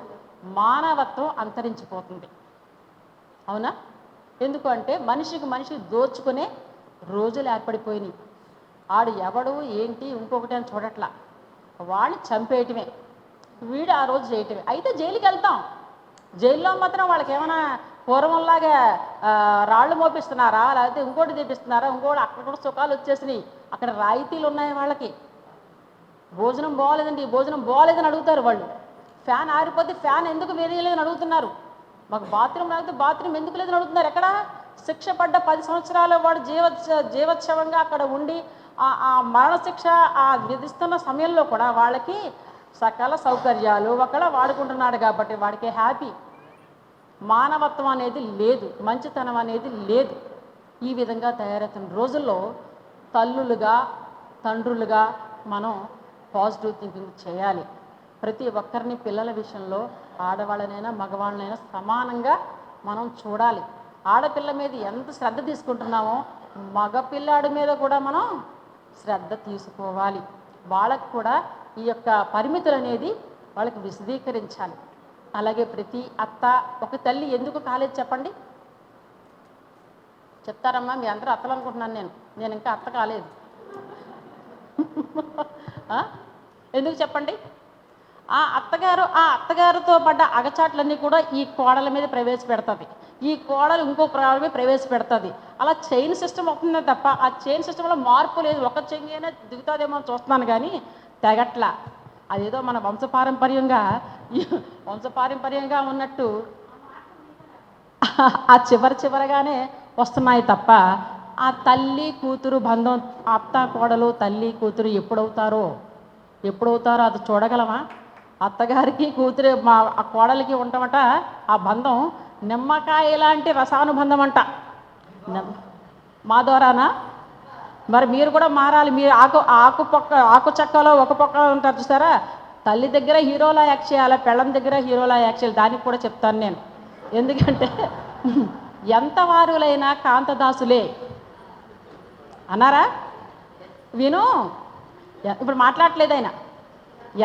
మానవత్వం అంతరించిపోతుంది. అవునా? ఎందుకు అంటే మనిషి దోచుకునే రోజులు ఏర్పడిపోయినాయి. ఆడు ఎవడు ఏంటి ఇంకొకటి అని చూడట్లా, వాడిని చంపేయటమే, వీడు ఆ రోజు చేయటమే. అయితే జైలుకి వెళ్తాం, జైల్లో మాత్రం వాళ్ళకి ఏమైనా పూర్వంలాగా రాళ్ళు మోపిస్తున్నారా, లేకపోతే ఇంకోటి తెప్పిస్తున్నారా, ఇంకోటి అక్కడ కూడా సుఖాలు వచ్చేసినాయి, అక్కడ రాయితీలు ఉన్నాయి వాళ్ళకి. భోజనం బాగోలేదండి, భోజనం బాగోలేదని అడుగుతారు వాళ్ళు. ఫ్యాన్ ఆరిపోతే ఫ్యాన్ ఎందుకు వేరేయలేదని అడుగుతున్నారు. మాకు బాత్రూమ్ లేకపోతే బాత్రూమ్ ఎందుకు లేదని అడుగుతున్నారు. ఎక్కడ శిక్ష పడ్డ 10 సంవత్సరాలు వాడు జీవోత్సవంగా అక్కడ ఉండి ఆ మరణశిక్ష విధిస్తున్న సమయంలో కూడా వాళ్ళకి సకల సౌకర్యాలు ఒకళ్ళ వాడుకుంటున్నాడు కాబట్టి వాడికి హ్యాపీ. మానవత్వం అనేది లేదు, మంచితనం అనేది లేదు. ఈ విధంగా తయారవుతున్న రోజుల్లో తల్లులుగా, తండ్రులుగా మనం పాజిటివ్ థింకింగ్ చేయాలి. ప్రతి ఒక్కరిని పిల్లల విషయంలో ఆడవాళ్ళనైనా మగవాళ్ళనైనా సమానంగా మనం చూడాలి. ఆడపిల్ల మీద ఎంత శ్రద్ధ తీసుకుంటున్నామో మగపిల్లాడి మీద కూడా మనం శ్రద్ధ తీసుకోవాలి. వాళ్ళకు కూడా ఈ యొక్క పరిమితులు అనేది వాళ్ళకి విశదీకరించాలి. అలాగే ప్రతి అత్త, ఒక తల్లి ఎందుకు కాలేదు చెప్పండి? చెప్తారమ్మా, మీ అందరూ అత్తలు అనుకుంటున్నాను. నేను ఇంకా అత్త కాలేదు. ఎందుకు చెప్పండి? ఆ అత్తగారితో పడ్డ అగచాట్లన్నీ కూడా ఈ కోడల మీద ప్రవేశపెడుతుంది, ఈ కోడలు ఇంకో కోడల మీద ప్రవేశపెడుతుంది. అలా చైన్ సిస్టమ్ అవుతుందే తప్ప ఆ చైన్ సిస్టంలో మార్పు లేదు. ఒక చెంగైనా దిగుతుందేమో చూస్తున్నాను కానీ తెగట్లా. అదేదో మన వంశపారంపర్యంగా ఉన్నట్టు ఆ చివరగానే వస్తున్నాయి తప్ప ఆ తల్లి కూతురు బంధం, అత్త కోడలు తల్లి కూతురు ఎప్పుడవుతారో అది చూడగలమా? అత్తగారికి కూతురు ఆ కోడలికి ఉండమట ఆ బంధం నిమ్మకాయ లాంటి రసానుబంధం అంట. మా ద్వారానా? మరి మీరు కూడా మారాలి. మీరు ఆకు చెక్కలో ఒక పక్క ఉంటారు చూసారా, తల్లి దగ్గర హీరోలా యాక్ట్ చేయాలి, పెళ్ళం దగ్గర హీరోలా యాక్ట్ చేయాలి. దానికి కూడా చెప్తాను నేను. ఎందుకంటే ఎంత వారులైనా కాంతదాసులే అన్నారా? విను, ఇప్పుడు మాట్లాడలేదు ఆయన.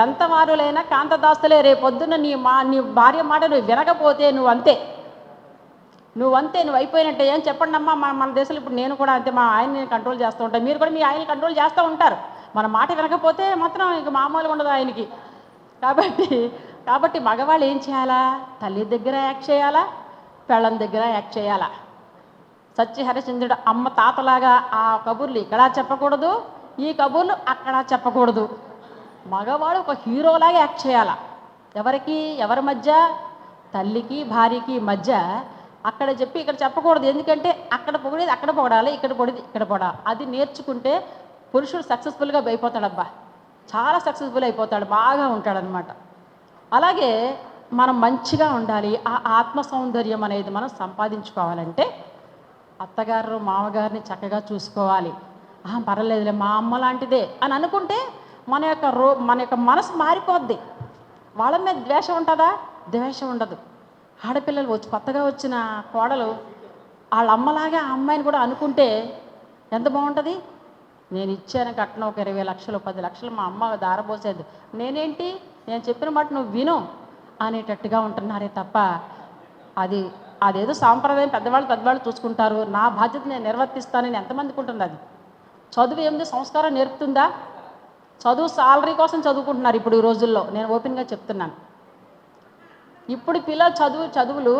ఎంత వారులైనా కాంతదాసులే. రేపొద్దున నీ భార్య మాట నువ్వు వినకపోతే నువ్వు అయిపోయినట్టే. ఏం చెప్పండి అమ్మా, మన దేశంలో ఇప్పుడు నేను కూడా అంతే, మా ఆయన్ని కంట్రోల్ చేస్తూ ఉంటాను, మీరు కూడా మీ ఆయన్ని కంట్రోల్ చేస్తూ ఉంటారు. మన మాట వినకపోతే మాత్రం ఇక మామూలుగా ఉండదు ఆయనకి. కాబట్టి మగవాళ్ళు ఏం చేయాలా? తల్లి దగ్గర యాక్ట్ చేయాలా, పెళ్ళం దగ్గర యాక్ట్ చేయాలా. సత్యహరిశ్చంద్రుడు అమ్మ తాతలాగా ఆ కబుర్లు ఇక్కడ చెప్పకూడదు, ఈ కబుర్లు అక్కడ చెప్పకూడదు. మగవాడు ఒక హీరోలాగా యాక్ట్ చేయాలా. ఎవరి మధ్య? తల్లికి భార్యకి మధ్య. అక్కడ చెప్పి ఇక్కడ చెప్పకూడదు. ఎందుకంటే అక్కడ పొగిడేది అక్కడ పొగడాలి, ఇక్కడ పొగిడేది ఇక్కడ పొగడాలి. అది నేర్చుకుంటే పురుషుడు సక్సెస్ఫుల్గా అయిపోతాడబ్బా, చాలా సక్సెస్ఫుల్ అయిపోతాడు, బాగా ఉంటాడనమాట. అలాగే మనం మంచిగా ఉండాలి. ఆ ఆత్మ సౌందర్యం అనేది మనం సంపాదించుకోవాలంటే అత్తగారు మామగారిని చక్కగా చూసుకోవాలి. పర్వాలేదులే మా అమ్మ లాంటిదే అని అనుకుంటే మన యొక్క మనసు మారిపోద్ది. వాళ్ళ మీద ద్వేషం ఉంటుందా? ద్వేషం ఉండదు. ఆడపిల్లలు కొత్తగా వచ్చిన కోడలు వాళ్ళ అమ్మలాగా ఆ అమ్మాయిని కూడా అనుకుంటే ఎంత బాగుంటుంది. నేను ఇచ్చాను కట్నం ఒక 20 లక్షలు 10 లక్షలు మా అమ్మ దారబోసేది, నేనేంటి, నేను చెప్పిన మాట నువ్వు విను అనేటట్టుగా ఉంటున్నారే తప్ప అదేదో సాంప్రదాయం పెద్దవాళ్ళు చూసుకుంటారు, నా బాధ్యత నేను నిర్వర్తిస్తానని ఎంతమందికి ఉంటుంది? అది చదువు ఏమిటి, సంస్కారం నేర్పుతుందా? చదువు సాలరీ కోసం చదువుకుంటున్నారు ఇప్పుడు ఈ రోజుల్లో. నేను ఓపెన్గా చెప్తున్నాను. ఇప్పుడు పిల్లలు చదువులు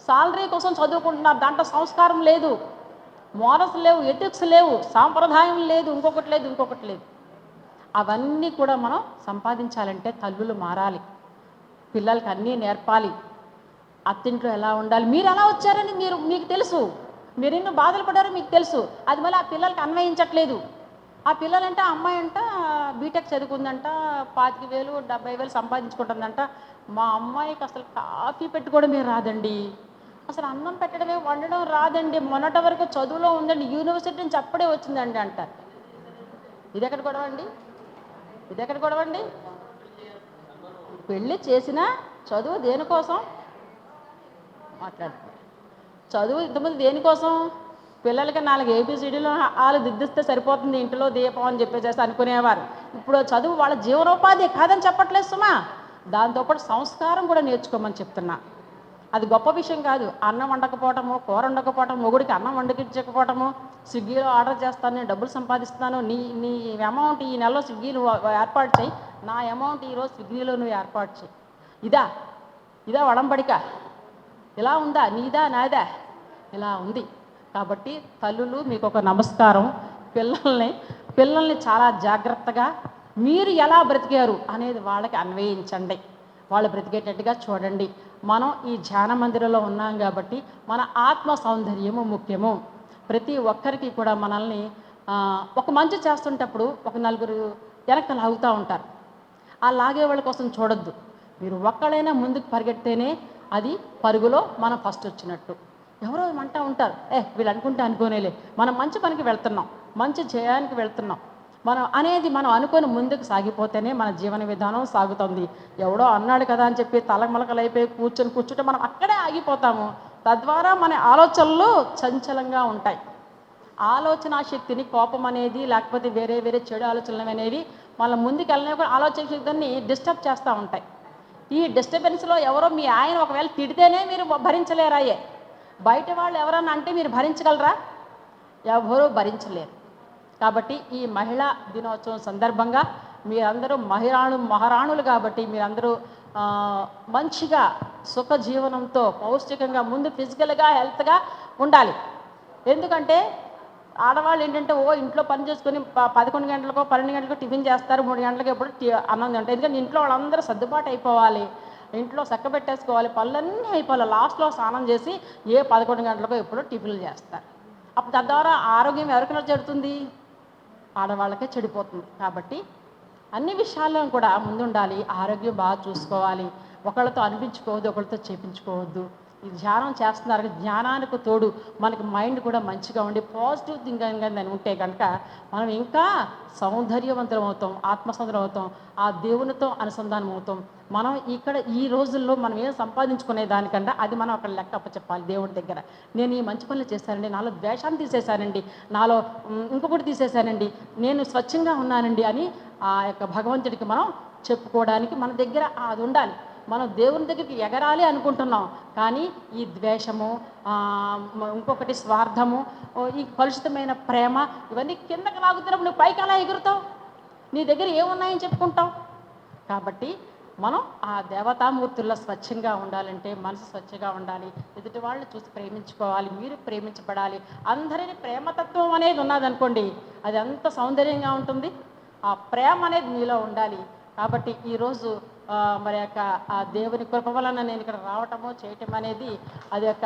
సాలరీ కోసం చదువుకుంటున్నారు. దాంట్లో సంస్కారం లేదు, మోరల్స్ లేవు, ఎథిక్స్ లేవు, సాంప్రదాయం లేదు, ఇంకొకటి లేదు. అవన్నీ కూడా మనం సంపాదించాలంటే తల్లులు మారాలి, పిల్లలకి అన్నీ నేర్పాలి. అత్తింట్లో ఎలా ఉండాలి, మీరు ఎలా వచ్చారని మీకు తెలుసు, మీరు ఎన్నో బాధలు పడ్డారో మీకు తెలుసు. అది మళ్ళీ ఆ పిల్లలకి అన్వయించట్లేదు. ఆ పిల్లలంటే అమ్మాయి అంట బీటెక్ చదువుకుందంట, 25,000 70,000 సంపాదించుకుంటుందంట. మా అమ్మాయికి అసలు కాఫీ పెట్టుకోవడమే రాదండి, అసలు అన్నం పెట్టడమే వండడం రాదండి, మొన్నటి వరకు చదువులో ఉందండి, యూనివర్సిటీ నుంచి అప్పుడే వచ్చిందండి అంటారు. ఇది ఎక్కడ గొడవండి? పెళ్ళి చేసినా చదువు దేనికోసం మాట్లాడుతున్నారు? చదువు ఇంతమంది దేనికోసం? పిల్లలకి 4 ABCDలు వాళ్ళు దిద్దిస్తే సరిపోతుంది, ఇంట్లో దీపం అని చెప్పేసి అనుకునేవారు. ఇప్పుడు చదువు వాళ్ళ జీవనోపాధి కాదని చెప్పట్లేదు సుమా. దాంతోపాటు సంస్కారం కూడా నేర్చుకోమని చెప్తున్నా. అది గొప్ప విషయం కాదు. అన్నం వండకపోవటము, కూర వండకపోవటం, మొగుడికి అన్నం వండకించకపోవటము, స్విగ్గీలో ఆర్డర్ చేస్తాను, నేను డబ్బులు సంపాదిస్తున్నాను, నీ అమౌంట్ ఈ నెలలో స్విగ్గీలో ఏర్పాటు చేయి, నా అమౌంట్ ఈరోజు స్విగ్గీలో నువ్వు ఏర్పాటు చేయి. ఇదా వడంబడిక? ఇలా ఉందా? నీదా నాదా? ఇలా ఉంది. కాబట్టి తల్లులు మీకు ఒక నమస్కారం. పిల్లల్ని చాలా జాగ్రత్తగా మీరు ఎలా బ్రతికారు అనేది వాళ్ళకి అన్వయించండి, వాళ్ళు బ్రతికేటట్టుగా చూడండి. మనం ఈ ధ్యాన మందిరంలో ఉన్నాం కాబట్టి మన ఆత్మ సౌందర్యము ముఖ్యము. ప్రతి ఒక్కరికి కూడా మనల్ని ఒక మంచి చేస్తుంటప్పుడు ఒక నలుగురు వెనక్కి లాగుతూ ఉంటారు. ఆ లాగే వాళ్ళ కోసం చూడొద్దు. మీరు ఒక్కడైనా ముందుకు పరిగెడితేనే అది పరుగులో మనం ఫస్ట్ వచ్చినట్టు. ఎవరో అంటూ ఉంటారు, వీళ్ళు అనుకోనేలే, మనం మంచి పనికి వెళ్తున్నాం, మంచి జయానికి వెళ్తున్నాం మనం అనుకొని ముందుకు సాగిపోతేనే మన జీవన విధానం సాగుతుంది. ఎవడో అన్నాడు కదా అని చెప్పి తలమలకలైపోయి కూర్చుంటే మనం అక్కడే ఆగిపోతాము. తద్వారా మన ఆలోచనలు చంచలంగా ఉంటాయి. ఆలోచన శక్తిని, కోపం అనేది లేకపోతే వేరే చెడు ఆలోచనలు అనేవి మన ముందుకు వెళ్ళిన ఆలోచన శక్తిని డిస్టర్బ్ చేస్తూ ఉంటాయి. ఈ డిస్టర్బెన్స్లో ఎవరో మీ ఆయన ఒకవేళ తిడితేనే మీరు భరించలేరాయే. బయట వాళ్ళు ఎవరన్నా అంటే మీరు భరించగలరా? ఎవరూ భరించలేరు. కాబట్టి ఈ మహిళా దినోత్సవం సందర్భంగా మీరందరూ మహారాణులు కాబట్టి మీరందరూ మంచిగా సుఖ జీవనంతో పౌష్టికంగా ముందు ఫిజికల్గా హెల్త్గా ఉండాలి. ఎందుకంటే ఆడవాళ్ళు ఏంటంటే ఇంట్లో పని చేసుకొని 11 గంటలకో 12 గంటలకో టిఫిన్ చేస్తారు, 3 గంటలకు ఎప్పుడు అన్నం తింటారు. ఎందుకంటే ఇంట్లో వాళ్ళందరూ సర్దుబాటు అయిపోవాలి, ఇంట్లో చక్క పెట్టేసుకోవాలి, పనులన్నీ అయిపోవాలి. లాస్ట్లో స్నానం చేసి 11 గంటలకో ఎప్పుడో టిఫిన్లు చేస్తారు. అప్పుడు తద్వారా ఆరోగ్యం ఎవరికైనా చెడుతుంది, ఆడవాళ్ళకే చెడిపోతుంది. కాబట్టి అన్ని విషయాల్లో కూడా ముందుండాలి, ఆరోగ్యం బాగా చూసుకోవాలి, ఒకళ్ళతో అనిపించుకోవద్దు, ఒకళ్ళతో చేపించుకోవద్దు. ఈ ధ్యానం చేస్తున్నారు, జ్ఞానానికి తోడు మనకి మైండ్ కూడా మంచిగా ఉండి పాజిటివ్ థింకింగ్ అని ఉంటే కనుక మనం ఇంకా సౌందర్యవంతం అవుతాం, ఆత్మసౌందర్యం అవుతాం, ఆ దేవునితో అనుసంధానం అవుతాం. మనం ఇక్కడ ఈ రోజుల్లో మనం ఏం సంపాదించుకునే దానికంటే అది మనం అక్కడ లెక్క అప్పచెప్పాలి దేవుడి దగ్గర. నేను ఈ మంచి పనులు చేశానండి, నాలో ద్వేషాన్ని తీసేశానండి, నాలో ఇంకొకటి తీసేశానండి, నేను స్వచ్ఛంగా ఉన్నానండి అని ఆ యొక్క భగవంతుడికి మనం చెప్పుకోవడానికి మన దగ్గర అది ఉండాలి. మనం దేవుని దగ్గరికి ఎగరాలి అనుకుంటున్నాం, కానీ ఈ ద్వేషము, ఇంకొకటి స్వార్థము, ఈ కలుషితమైన ప్రేమ ఇవన్నీ కిందకి లాగుతున్నప్పుడు నువ్వు పైకి అలా ఎగురుతావు, నీ దగ్గర ఏమున్నాయని చెప్పుకుంటావు. కాబట్టి మనం ఆ దేవతామూర్తుల్లో స్వచ్ఛంగా ఉండాలంటే మనసు స్వచ్ఛంగా ఉండాలి, ఎదుటి వాళ్ళని చూసి ప్రేమించుకోవాలి, మీరు ప్రేమించబడాలి. అందరినీ ప్రేమతత్వం అనేది ఉన్నదనుకోండి, అది ఎంత సౌందర్యంగా ఉంటుంది. ఆ ప్రేమ అనేది మీలో ఉండాలి. కాబట్టి ఈరోజు మరి యొక్క ఆ దేవుని కృప వలన నేను ఇక్కడ రావటము చేయటం అనేది అది యొక్క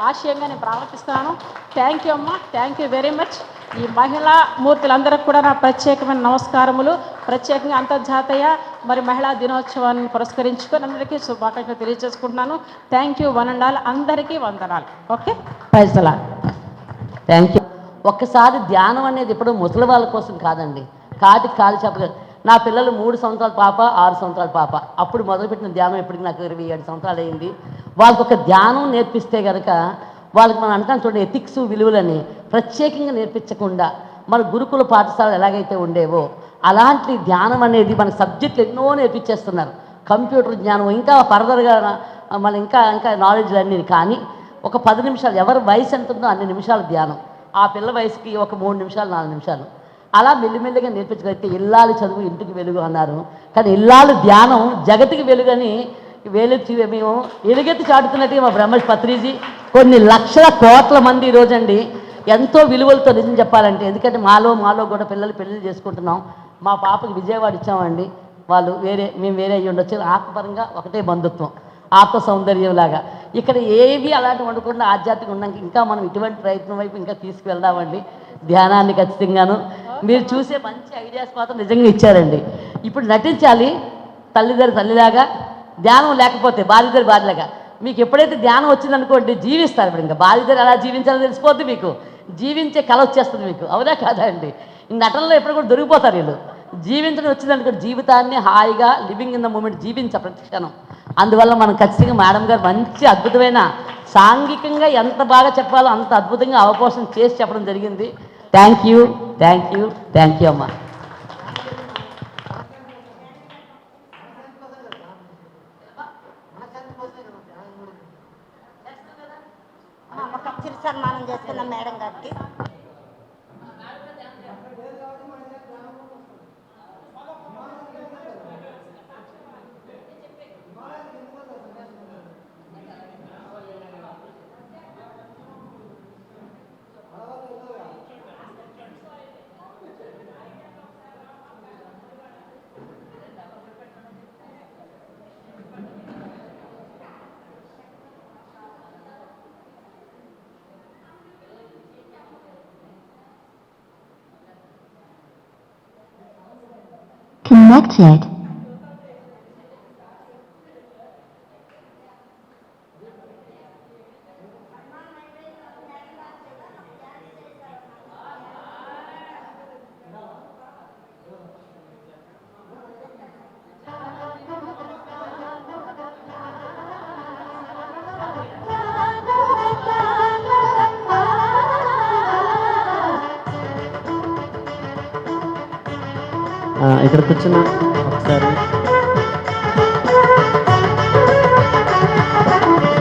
ఆశయంగా నేను ప్రవర్తిస్తున్నాను. థ్యాంక్ యూ అమ్మ, థ్యాంక్ యూ వెరీ మచ్. ఈ మహిళా మూర్తులందరికీ కూడా నా ప్రత్యేకమైన నమస్కారములు. ప్రత్యేకంగా అంతర్జాతీయ మరి మహిళా దినోత్సవాన్ని పురస్కరించుకొని అందరికీ శుభాకాంక్షలు తెలియజేసుకుంటున్నాను. Thank you one and all, అందరికీ వందనాలు. Okay, praise the lord. Thank you. ఒక్కసారి ధ్యానం అనేది ఇప్పుడు ముసలి వాళ్ళ కోసం కాదండి, కాలు చెప్పలేదు. నా పిల్లలు 3 సంవత్సరాల పాప, 6 సంవత్సరాల పాప. అప్పుడు మొదలుపెట్టిన ధ్యానం ఇప్పటికి నాకు 27 సంవత్సరాలు అయింది. వాళ్ళకి ఒక ధ్యానం నేర్పిస్తే కనుక వాళ్ళకి మనం అంటాం చూడండి, ఎథిక్స్ విలువలని ప్రత్యేకంగా నేర్పించకుండా మన గురుకుల పాఠశాలలు ఎలాగైతే ఉండేవో అలాంటి ధ్యానం అనేది మన సబ్జెక్టులు ఎన్నో నేర్పించేస్తున్నారు. కంప్యూటర్ జ్ఞానం ఇంకా ఫర్దర్గా మన ఇంకా నాలెడ్జ్లు అన్నీ. కానీ ఒక 10 నిమిషాలు, ఎవరి వయసు ఎంత ఉందో అన్ని నిమిషాలు ధ్యానం. ఆ పిల్ల వయసుకి ఒక 3 నిమిషాలు 4 నిమిషాలు అలా మెల్లిమెల్లిగా నేర్పించగలిగితే ఇల్లాలి చదువు ఇంటికి వెలుగు అన్నారు. కానీ ఇల్లాలి ధ్యానం జగతికి వెలుగని మేము ఎలుగెత్తి చాటుతున్నట్టుగా మా బ్రహ్మర్షి పత్రిజీ కొన్ని లక్షల కోట్ల మంది ఈరోజండి ఎంతో విలువలతో నిజం చెప్పాలంటే. ఎందుకంటే మాలో కూడా పిల్లలు పెళ్ళిళ్ళు చేసుకుంటున్నాం. మా పాపకి విజయవాడ ఇచ్చామండి, వాళ్ళు మేము వేరే అయ్యి ఉండొచ్చు. ఆత్మపరంగా ఒకటే బంధుత్వం, ఆత్మ సౌందర్యం లాగా. ఇక్కడ ఏవి అలాంటివి ఉండకుండా ఆధ్యాత్మిక ఉన్నాక ఇంకా మనం ఇటువంటి ప్రయత్నం వైపు ఇంకా తీసుకువెళ్దామండి. ధ్యానాన్ని ఖచ్చితంగాను మీరు చూసే మంచి ఐడియాస్ మాత్రం నిజంగా ఇచ్చారండి. ఇప్పుడు నటించాలి తల్లిలాగా, ధ్యానం లేకపోతే భార్యలాగా. మీకు ఎప్పుడైతే ధ్యానం వచ్చిందనుకోండి జీవిస్తారు. ఇప్పుడు ఇంకా భార్యదారు ఎలా జీవించాలో తెలిసిపోద్ది, మీకు జీవించే కళ వచ్చేస్తుంది మీకు. అవునా కాదా అండి? నటనలో ఎప్పుడు కూడా దొరికిపోతారు వీళ్ళు. జీవించడం వచ్చిందనుకోండి జీవితాన్ని హాయిగా లివింగ్ ఇన్ ద మూమెంట్ జీవించ ప్రతి క్షణం. అందువల్ల మనం ఖచ్చితంగా మేడం గారు మంచి అద్భుతమైన సాంఘికంగా ఎంత బాగా చెప్పాలో అంత అద్భుతంగా అవపోషణ చేసి చెప్పడం జరిగింది. Thank you, thank you, thank you అమ్మా. ఒక చిరు సన్మానం చేస్తున్నాం మేడం గారికి. Connected. ఇక్కడ కూర్చున్న ఒకసారి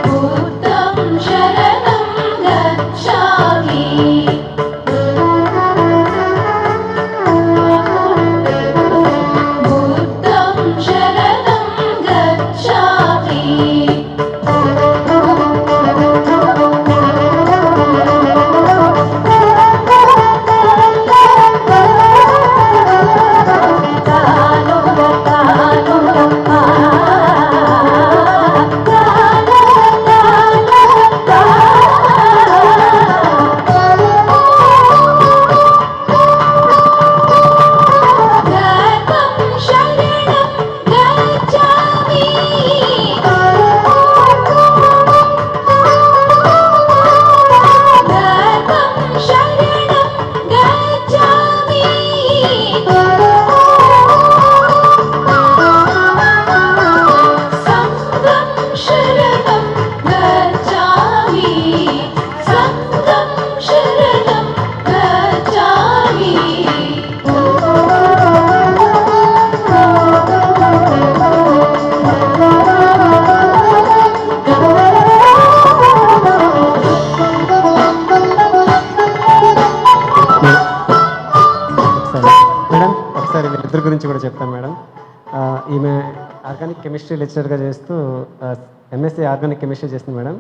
బుద్ధం శరణం గచ్ఛామి గురించి కూడా చెప్తాను మేడం. ఈమె ఆర్గానిక్ కెమిస్ట్రీ లెక్చరర్గా చేస్తూ ఎంఎస్సీ ఆర్గానిక్ కెమిస్ట్రీ చేస్తుంది మేడం.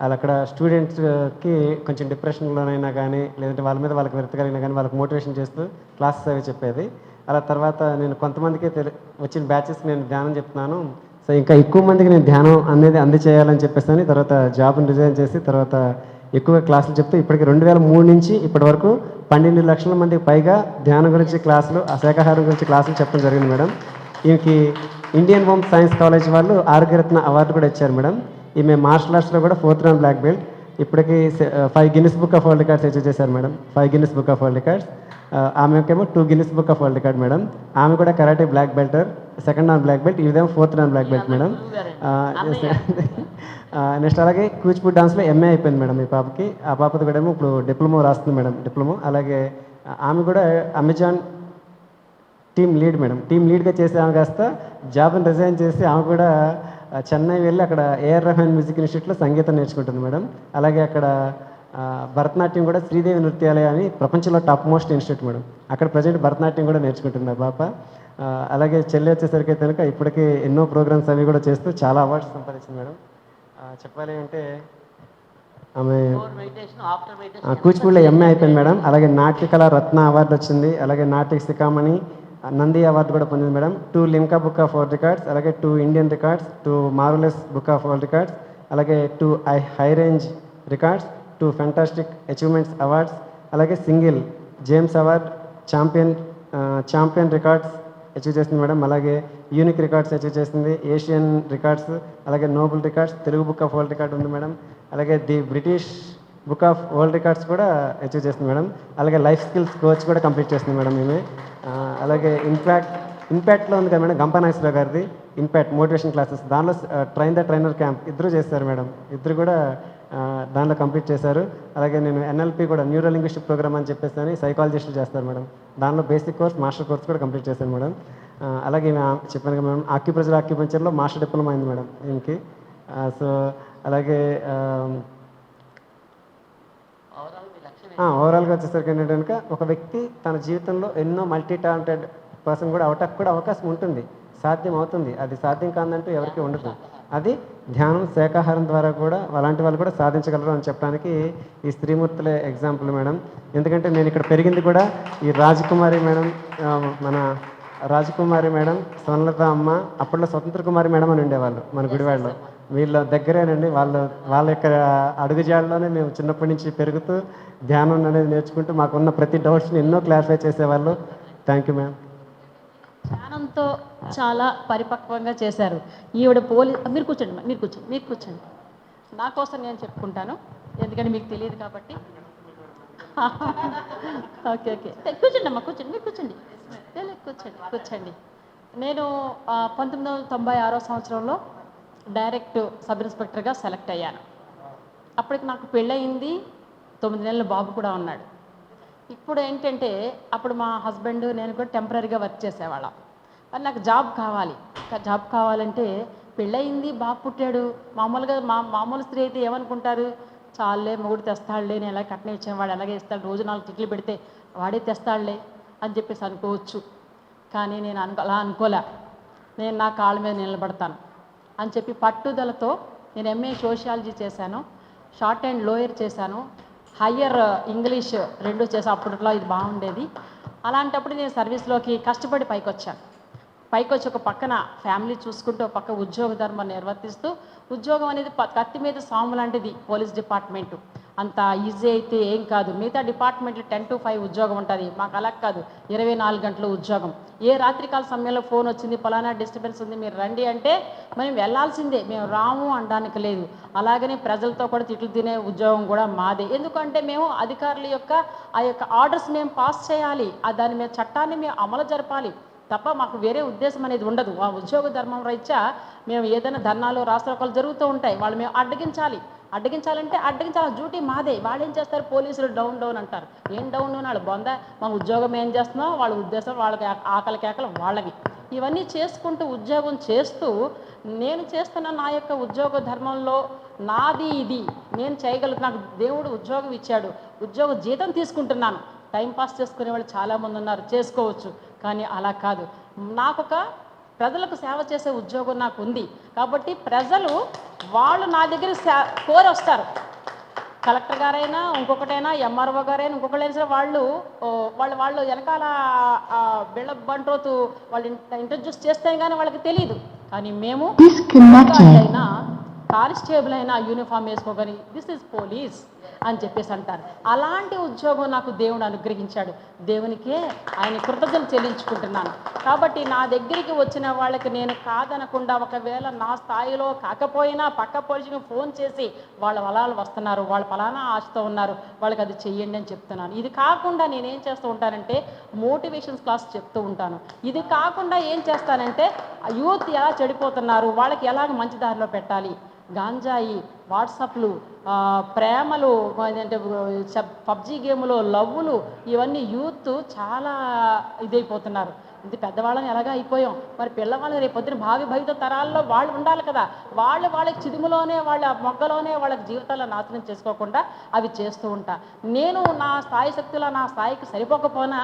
వాళ్ళు అక్కడ స్టూడెంట్స్కి కొంచెం డిప్రెషన్లోనైనా కానీ, లేదంటే వాళ్ళ మీద వాళ్ళకి విరక్తి కలిగినా కానీ వాళ్ళకి మోటివేషన్ చేస్తూ క్లాసెస్ అవి చెప్పేది. అలా తర్వాత నేను కొంతమందికి వచ్చిన బ్యాచెస్ నేను ధ్యానం చెప్తున్నాను. సో ఇంకా ఎక్కువ మందికి నేను ధ్యానం అనేది అందచేయాలని చెప్పేసి తర్వాత జాబ్ని రిజైన్ చేసి తర్వాత ఎక్కువగా క్లాసులు చెప్తూ ఇప్పటికి 2003 నుంచి ఇప్పటి వరకు 12 లక్షల మందికి పైగా ధ్యానం గురించి క్లాసులు, ఆ శాకాహారం గురించి క్లాసులు చెప్పడం జరిగింది మేడం. ఈమెకి ఇండియన్ హోమ్ సైన్స్ కాలేజ్ వాళ్ళు ఆరోగ్యరత్న అవార్డు కూడా ఇచ్చారు మేడం. ఈమె మార్షల్ ఆర్ట్స్లో కూడా 4th రౌండ్ బ్లాక్ బెల్ట్. ఇప్పటికి 5 Guinness book of world records achieve చేశారు madam. 5 Guinness book of world records. ఆమెకేమో 2 Guinness book of world record madam. ఆమె కూడా karate black belter, 2nd round black belt, ఇదేమో 4th round black belt madam. Next అలాగే కూచిపూడి డాన్స్లో MA అయిపోయింది madam ఈ పాపకి. ఆ పాపది కూడా ఏమో ఇప్పుడు డిప్లొమా రాస్తుంది మేడం, డిప్లొమా. అలాగే ఆమె కూడా Amazon team lead madam. Team లీడ్గా చేసి ఆమె కాస్త జాబ్ని రిజైన్ చేసి ఆమె కూడా చెన్నై వెళ్ళి అక్కడ ఏఆర్ రెహమాన్ మ్యూజిక్ ఇన్స్టిట్యూట్లో సంగీతం నేర్చుకుంటుంది మేడం. అలాగే అక్కడ భరతనాట్యం కూడా శ్రీదేవి నృత్యాలయ అని ప్రపంచంలో టాప్ మోస్ట్ ఇన్స్టిట్యూట్ మేడం. అక్కడ ప్రజెంట్ భరతనాట్యం కూడా నేర్చుకుంటుంది ఆ పాప. అలాగే చెల్లి వచ్చేసరికి అయితే కనుక ఇప్పటికీ ఎన్నో ప్రోగ్రామ్స్ అవి కూడా చేస్తూ చాలా అవార్డ్స్ సంపాదించింది మేడం. చెప్పాలి అంటే ఆమె కూచిపూడిలో ఎంఏ అయిపోయింది మేడం. అలాగే నాట్యకళ రత్న అవార్డు వచ్చింది. అలాగే నాట్య శిఖామణి నంది అవార్డు కూడా పొందింది madam. 2 Limca book of world records, అలాగే 2 Indian records, 2 marvellous book of world records, అలాగే 2 high range records, 2 fantastic achievements awards, అలాగే single James award, champion records achieve చేసింది మేడం. అలాగే యూనిక్ రికార్డ్స్ అచీవ్ చేసింది, ఏషియన్ రికార్డ్స్, అలాగే Nobel records, Telugu book of world record ఉంది madam. అలాగే the British book of world records కూడా achieve చేస్తుంది madam. అలాగే లైఫ్ స్కిల్స్ కోచ్ కూడా కంప్లీట్ చేస్తుంది మేడం ఈమె. అలాగే ఇంపాక్ట్లో ఉంది కదా మేడం, గంపా నాగేశ్వరరావు గారిది ఇంపాక్ట్ మోటివేషన్ క్లాసెస్, దానిలో ట్రైన్ ద ట్రైనర్ క్యాంప్ ఇద్దరు చేస్తారు మేడం. ఇద్దరు కూడా దానిలో కంప్లీట్ చేశారు. అలాగే నేను ఎన్ఎల్పి కూడా న్యూరో లింగ్విస్టిక్ ప్రోగ్రామ్ అని చెప్పేసి అని సైకాలజిస్టులు చేస్తారు మేడం. దానిలో బేసిక్ కోర్స్, మాస్టర్ కోర్స్ కూడా కంప్లీట్ చేశాను మేడం. అలాగే చెప్పాను కదా మేడం, ఆక్యుపంచర్లో మాస్టర్ డిప్లొమా అయింది మేడం దీనికి. సో అలాగే ఓవరాల్గా వచ్చేసరికి ఏంటంటే కనుక ఒక వ్యక్తి తన జీవితంలో ఎన్నో మల్టీ టాలెంటెడ్ పర్సన్ కూడా అవటానికి కూడా అవకాశం ఉంటుంది, సాధ్యం అవుతుంది. అది సాధ్యం కాదంటూ ఎవరికి ఉండదు. అది ధ్యానం, శాకాహారం ద్వారా కూడా అలాంటి వాళ్ళు కూడా సాధించగలరు అని చెప్పడానికి ఈ స్త్రీమూర్తులే ఎగ్జాంపుల్ మేడం. ఎందుకంటే నేను ఇక్కడ పెరిగింది కూడా ఈ రాజకుమారి మేడం, మన రాజకుమారి మేడం, స్వర్ణలత అమ్మ, అప్పట్లో స్వతంత్ర కుమారి మేడం అని ఉండేవాళ్ళు మన గుడివాడలో. వీళ్ళ దగ్గరేనండి, వాళ్ళ యొక్క అడుగుజాడలోనే మేము చిన్నప్పటి నుంచి పెరుగుతూ ధ్యానం అనేది నేర్చుకుంటూ మాకున్న ప్రతి డౌట్స్ని ఎన్నో క్లారిఫై చేసేవాళ్ళు. Thank you ma'am. ధ్యానంతో చాలా పరిపక్వంగా చేశారు. ఈవిడ మీరు కూర్చోండి, మీరు కూర్చోండి. నా కోసం నేను చెప్పుకుంటాను, ఎందుకంటే మీకు తెలియదు కాబట్టి. ఓకే కూర్చోండి అమ్మా, కూర్చోండి, మీరు కూర్చోండి, కూర్చోండి. నేను 1996 సంవత్సరంలో డైరెక్ట్ సబ్ ఇన్స్పెక్టర్గా సెలెక్ట్ అయ్యాను. అప్పటికి నాకు పెళ్ళయింది, 9 నెలల బాబు కూడా ఉన్నాడు. ఇప్పుడు ఏంటంటే అప్పుడు మా హస్బెండ్ నేను కూడా టెంపరీగా వర్క్ చేసేవాళ్ళం. కానీ నాకు జాబ్ కావాలంటే పెళ్ళయింది, బాబు పుట్టాడు. మామూలుగా మామూలు స్త్రీ అయితే ఏమనుకుంటారు, చాలే మొగుడు తెస్తాడులే, నేను ఎలా కట్నం ఇచ్చేవాడు అలాగే ఇస్తాడు, రోజు 4 తిట్లు పెడితే వాడే తెస్తాడులే అని చెప్పేసి అనుకోవచ్చు. కానీ నేను అలా అనుకోలే. నేను నా కాళ్ళ మీద నిలబడతాను అని చెప్పి పట్టుదలతో నేను ఎంఏ సోషియాలజీ చేశాను, షార్ట్ అండ్ లోయర్ చేశాను, హయ్యర్ ఇంగ్లీష్ 2 చేశాను. అప్పట్లో ఇది బాగుండేది. అలాంటప్పుడు నేను సర్వీస్లోకి కష్టపడి పైకొచ్చి ఒక పక్కన ఫ్యామిలీ చూసుకుంటూ ఒక పక్క ఉద్యోగ ధర్మం నిర్వర్తిస్తూ, ఉద్యోగం అనేది కత్తి మీద సాము లాంటిది. పోలీస్ డిపార్ట్మెంటు అంత ఈజీ అయితే ఏం కాదు. మిగతా డిపార్ట్మెంట్లో 10 to 5 ఉద్యోగం ఉంటుంది, మాకు అలా కాదు, 24 గంటల ఉద్యోగం. ఏ రాత్రికాల సమయంలో ఫోన్ వచ్చింది, పలానా డిస్టర్బెన్స్ ఉంది, మీరు రండి అంటే మేము వెళ్ళాల్సిందే, మేము రాము అనడానికి లేదు. అలాగనే ప్రజలతో కూడా తిట్లు తినే ఉద్యోగం కూడా మాదే. ఎందుకంటే మేము అధికారుల యొక్క ఆ యొక్క ఆర్డర్స్ మేము పాస్ చేయాలి, దాని మీద చట్టాన్ని మేము అమలు జరపాలి తప్ప మాకు వేరే ఉద్దేశం అనేది ఉండదు. ఆ ఉద్యోగ ధర్మం రీత్యా మేము ఏదైనా ధర్నాలు, రాష్ట్రాలు జరుగుతూ ఉంటాయి, వాళ్ళు మేము అడ్డగించాలంటే డ్యూటీ మాదే. వాళ్ళు ఏం చేస్తారు, పోలీసులు డౌన్ అంటారు. ఏం డౌన్ వాళ్ళు బొంద, మా ఉద్యోగం ఏం చేస్తున్నాం, వాళ్ళ ఉద్దేశం వాళ్ళకి ఆకలి కేకలు వాళ్ళవి. ఇవన్నీ చేసుకుంటూ ఉద్యోగం చేస్తూ నేను చేస్తున్న నా యొక్క ఉద్యోగ ధర్మంలో నాది ఇది, నేను చేయగలను. నాకు దేవుడు ఉద్యోగం ఇచ్చాడు, ఉద్యోగ జీతం తీసుకుంటున్నాను. టైంపాస్ చేసుకునే వాళ్ళు చాలామంది ఉన్నారు, చేసుకోవచ్చు. కానీ అలా కాదు, నాకొక ప్రజలకు సేవ చేసే ఉద్యోగం నాకు ఉంది కాబట్టి ప్రజలు వాళ్ళు నా దగ్గర కోరి వస్తారు. కలెక్టర్ గారైనా ఇంకొకటైనా ఎంఆర్ఓ గారైనా ఇంకొకళ్ళైనా సరే వాళ్ళు వాళ్ళు వెనకాల బిళ్ళ బంట్రోతు వాళ్ళు ఇంట్రడ్యూస్ చేస్తే కానీ వాళ్ళకి తెలియదు. కానీ మేము అయినా కానిస్టేబుల్ అయినా యూనిఫామ్ వేసుకోగాని దిస్ ఇస్ పోలీస్ అని చెప్పేసి అంటారు. అలాంటి ఉద్యోగం నాకు దేవుడు అనుగ్రహించాడు. దేవునికే ఆయన కృతజ్ఞతలు చెల్లించుకుంటున్నాను. కాబట్టి నా దగ్గరికి వచ్చిన వాళ్ళకి నేను కాదనకుండా ఒకవేళ నా స్థాయిలో కాకపోయినా పక్క పోలీసుకి ఫోన్ చేసి వాళ్ళ వలాలు వస్తున్నారు, వాళ్ళు ఫలానా ఆశతో ఉన్నారు, వాళ్ళకి అది చెయ్యండి అని చెప్తున్నాను. ఇది కాకుండా నేనేం చేస్తూ ఉంటానంటే మోటివేషన్స్ క్లాస్ చెప్తూ ఉంటాను. ఇది కాకుండా ఏం చేస్తానంటే యూత్ ఎలా చెడిపోతున్నారు, వాళ్ళకి ఎలాగ మంచి దారిలో పెట్టాలి, గాంజాయి, వాట్సాప్లు, ప్రేమలు, అంటే పబ్జీ గేములు, లవ్వులు, ఇవన్నీ యూత్ చాలా ఇదైపోతున్నారు. ఇది పెద్దవాళ్ళని ఎలాగా అయిపోయాం, మరి పిల్లవాళ్ళు రేపు పొద్దున భవిత తరాల్లో వాళ్ళు ఉండాలి కదా, వాళ్ళకి చిదుములోనే వాళ్ళ మొగ్గలోనే వాళ్ళకి జీవితాలను నాశనం చేసుకోకుండా అవి చేస్తూ ఉంటా. నేను నా స్థాయి శక్తిలో నా స్థాయికి సరిపోకపోయినా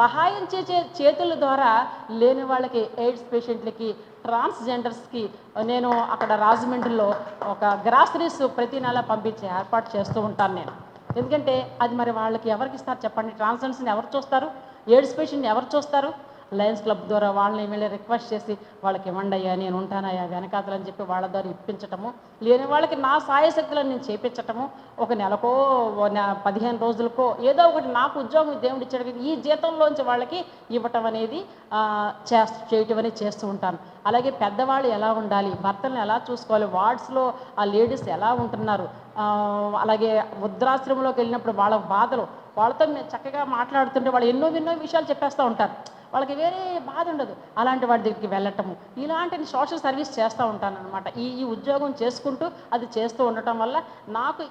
సహాయం చేసే చేతుల ద్వారా లేని వాళ్ళకి, ఎయిడ్స్ పేషెంట్లకి, ట్రాన్స్జెండర్స్కి నేను అక్కడ రాజమండ్రిలో ఒక గ్రాసరీస్ ప్రతి నెల పంపించే ఏర్పాటు చేస్తూ ఉంటాను నేను. ఎందుకంటే అది మరి వాళ్ళకి ఎవరికి ఇస్తారు చెప్పండి? ట్రాన్స్జెండర్స్ని ఎవరు చూస్తారు? ఎయిడ్స్ పేషెంట్ని ఎవరు చూస్తారు? లయన్స్ క్లబ్ ద్వారా వాళ్ళని వెళ్ళి రిక్వెస్ట్ చేసి వాళ్ళకి ఇవ్వండి అయ్యా, నేను ఉంటానయ్యా వెనకాతలని చెప్పి వాళ్ళ ద్వారా ఇప్పించటము, లేని వాళ్ళకి నా సాయశక్తులను నేను చేపించటము, ఒక నెలకో 15 రోజులకో ఏదో ఒకటి నాకు ఉద్యోగం దేవుడు ఇచ్చాడు, ఈ జీతంలోంచి వాళ్ళకి ఇవ్వటం అనేది చేయటం అనేది చేస్తూ ఉంటాను. అలాగే పెద్దవాళ్ళు ఎలా ఉండాలి, భర్తలను ఎలా చూసుకోవాలి, వార్డ్స్లో ఆ లేడీస్ ఎలా ఉంటున్నారు, అలాగే వృద్ధాశ్రమంలోకి వెళ్ళినప్పుడు వాళ్ళ బాధలు, వాళ్ళతో చక్కగా మాట్లాడుతుంటే వాళ్ళు ఎన్నో విషయాలు చెప్పేస్తూ ఉంటారు, వాళ్ళకి వేరే బాధ ఉండదు. అలాంటి వాటి దగ్గరికి వెళ్ళటము, ఇలాంటి సోషల్ సర్వీస్ చేస్తూ ఉంటాను అనమాట. ఈ ఉద్యోగం చేసుకుంటూ అది చేస్తూ ఉండటం వల్ల నాకు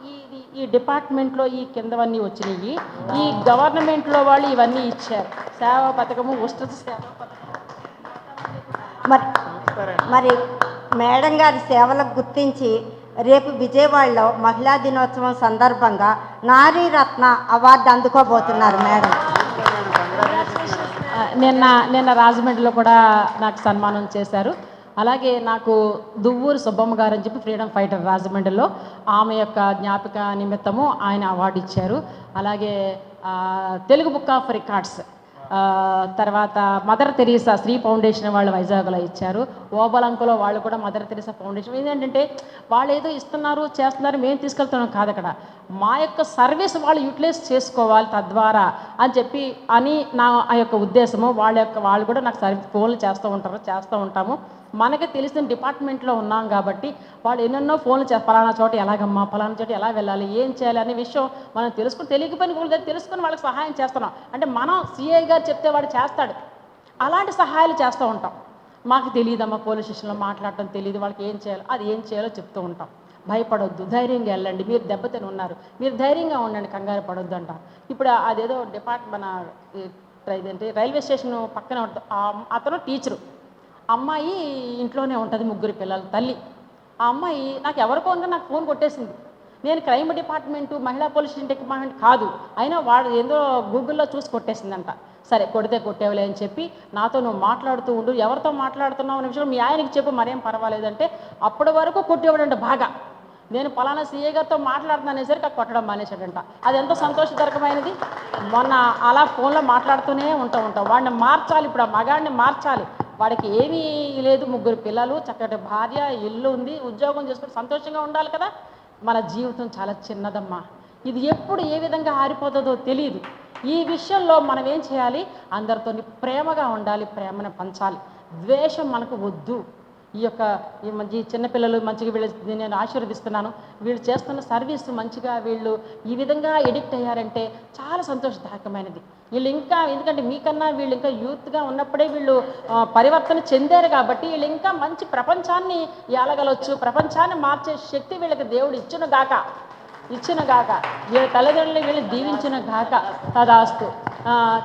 ఈ డిపార్ట్మెంట్లో ఈ కిందవన్నీ వచ్చినాయి. ఈ గవర్నమెంట్లో వాళ్ళు ఇవన్నీ ఇచ్చారు, సేవా పథకము, ఉచిత సేవా పథకం. మరి మేడం గారి సేవలకు గుర్తించి రేపు విజయవాడలో మహిళా దినోత్సవం సందర్భంగా నారీరత్న అవార్డు అందుకోబోతున్నారు మేడం. నిన్న రాజమండ్రిలో కూడా నాకు సన్మానం చేశారు. అలాగే నాకు దువ్వూరు సుబ్బమ్మ గారు అని చెప్పి ఫ్రీడమ్ ఫైటర్ రాజమండ్రిలో, ఆమె యొక్క జ్ఞాపిక నిమిత్తము ఆయన అవార్డు ఇచ్చారు. అలాగే తెలుగు బుక్ ఆఫ్ రికార్డ్స్, తర్వాత మదర్ తెరీసా శ్రీ ఫౌండేషన్ వాళ్ళు వైజాగ్లో ఇచ్చారు. ఓబలంకులో వాళ్ళు కూడా మదర్ తెరీసా ఫౌండేషన్. ఏంటంటే వాళ్ళు ఏదో ఇస్తున్నారు చేస్తున్నారు మేము తీసుకెళ్తున్నాం కాదు, అక్కడ మా యొక్క సర్వీస్ వాళ్ళు యూటిలైజ్ చేసుకోవాలి తద్వారా అని చెప్పి నా ఆ యొక్క ఉద్దేశము. వాళ్ళు కూడా నాకు ఫోన్లు చేస్తూ ఉంటాము. మనకి తెలిసిన డిపార్ట్మెంట్లో ఉన్నాం కాబట్టి వాళ్ళు ఎన్నెన్నో ఫోన్లు పలానా చోట ఎలాగమ్మా, పలానా చోట ఎలా వెళ్ళాలి, ఏం చేయాలి అనే విషయం మనం తెలియకపోయిన వాళ్ళ దగ్గర తెలుసుకుని వాళ్ళకి సహాయం చేస్తున్నాం. అంటే మనం సిఐ గారు చెప్తే వాడు చేస్తాడు, అలాంటి సహాయాలు చేస్తూ ఉంటాం. మాకు తెలియదమ్మా, పోలీస్ స్టేషన్లో మాట్లాడటం తెలియదు, వాళ్ళకి ఏం చేయాలో అది ఏం చేయాలో చెప్తూ ఉంటాం. భయపడొద్దు, ధైర్యంగా వెళ్ళండి, మీరు దెబ్బతిని ఉన్నారు, మీరు ధైర్యంగా ఉండండి, కంగారు పడొద్దు అంటాం. ఇప్పుడు అదేదో మన ఇదేంటి రైల్వే స్టేషన్ పక్కన అతను టీచరు, అమ్మాయి ఇంట్లోనే ఉంటుంది, 3 పిల్లల తల్లి. ఆ అమ్మాయి నాకు ఎవరికో నాకు ఫోన్ కొట్టేసింది. నేను క్రైమ్ డిపార్ట్మెంటు మహిళా పోలీస్ స్టేషన్ డిపార్ట్మెంట్ కాదు, అయినా వాడు ఏదో గూగుల్లో చూసి కొట్టేసిందంట. సరే కొట్టేవలే అని చెప్పి నాతో నువ్వు మాట్లాడుతూ ఉండు, ఎవరితో మాట్లాడుతున్నావు అనే విషయం మీ ఆయనకి చెప్పు, మరేం పర్వాలేదంటే అప్పటి వరకు కొట్టేవాడంట బాగా. నేను పలానా సీఏ గారితో మాట్లాడుతున్నా అనేసరికి ఆ కొట్టడం మానేశాడంట. అది ఎంతో సంతోషకరమైనది. మొన్న అలా ఫోన్లో మాట్లాడుతూనే ఉంటాం. వాడిని మార్చాలి, ఇప్పుడు ఆ మగాడిని మార్చాలి. వాడికి ఏమీ లేదు, 3 పిల్లలు, చక్కటి భార్య, ఇల్లు ఉంది, ఉద్యోగం చేసుకుని సంతోషంగా ఉండాలి కదా. మన జీవితం చాలా చిన్నదమ్మా, ఇది ఎప్పుడు ఏ విధంగా ఆరిపోతుందో తెలియదు. ఈ విషయంలో మనం ఏం చేయాలి, అందరితో ప్రేమగా ఉండాలి, ప్రేమను పంచాలి, ద్వేషం మనకు వద్దు. ఈ చిన్నపిల్లలు మంచిగా వీళ్ళు నేను ఆశీర్వదిస్తున్నాను, వీళ్ళు చేస్తున్న సర్వీస్ మంచిగా వీళ్ళు ఈ విధంగా ఎడిక్ట్ అయ్యారంటే చాలా సంతోషదాయకమైనది. వీళ్ళు ఇంకా ఎందుకంటే మీకన్నా వీళ్ళు ఇంకా యూత్గా ఉన్నప్పుడే వీళ్ళు పరివర్తన చెందారు కాబట్టి వీళ్ళు ఇంకా మంచి ప్రపంచాన్ని ఏలగలవచ్చు, ప్రపంచాన్ని మార్చే శక్తి వీళ్ళకి దేవుడు ఇచ్చిన గాక, వీళ్ళ తల్లిదండ్రులు వీళ్ళు దీవించిన గాక, తదాస్తు.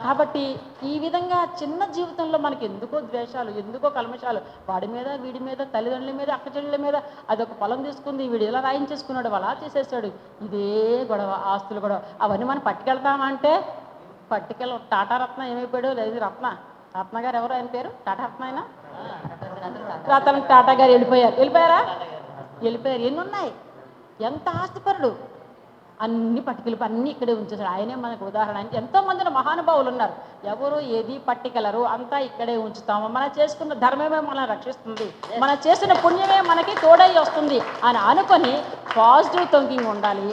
కాబట్టి ఈ విధంగా చిన్న జీవితంలో మనకి ఎందుకో ద్వేషాలు, ఎందుకో కల్మషాలు, వాడి మీద వీడి మీద, తల్లిదండ్రుల మీద, అక్క చెల్లెళ్ళ మీద, అదొక పొలం తీసుకుంది, వీడు ఇలా రాయించేసుకున్నాడు, అలా చేసేసాడు, ఇదే గొడవ, ఆస్తులు గొడవ. అవన్నీ మనం పట్టుకెళ్తామంటే టాటా రత్న ఏమైపోయాడు, లేదు రత్న రత్న గారు ఎవరు ఆయన పేరు? టాటా రత్న ఆయన? రతన్ టాటా గారు వెళ్ళిపోయారా? ఎన్ని ఉన్నాయి? ఎంత ఆస్తిపరుడు, అన్ని పట్టికలు అన్నీ ఇక్కడే ఉంచేసాడు. ఆయనే మనకు ఉదాహరణ. ఎంతో మంది మహానుభావులు ఉన్నారు, ఎవరు ఏది పట్టికలరు, అంతా ఇక్కడే ఉంచుతాము. మనం చేసుకున్న ధర్మమే మనల్ని రక్షిస్తుంది, మనం చేసిన పుణ్యమే మనకి తోడై వస్తుంది అని అనుకొని పాజిటివ్ థింకింగ్ ఉండాలి.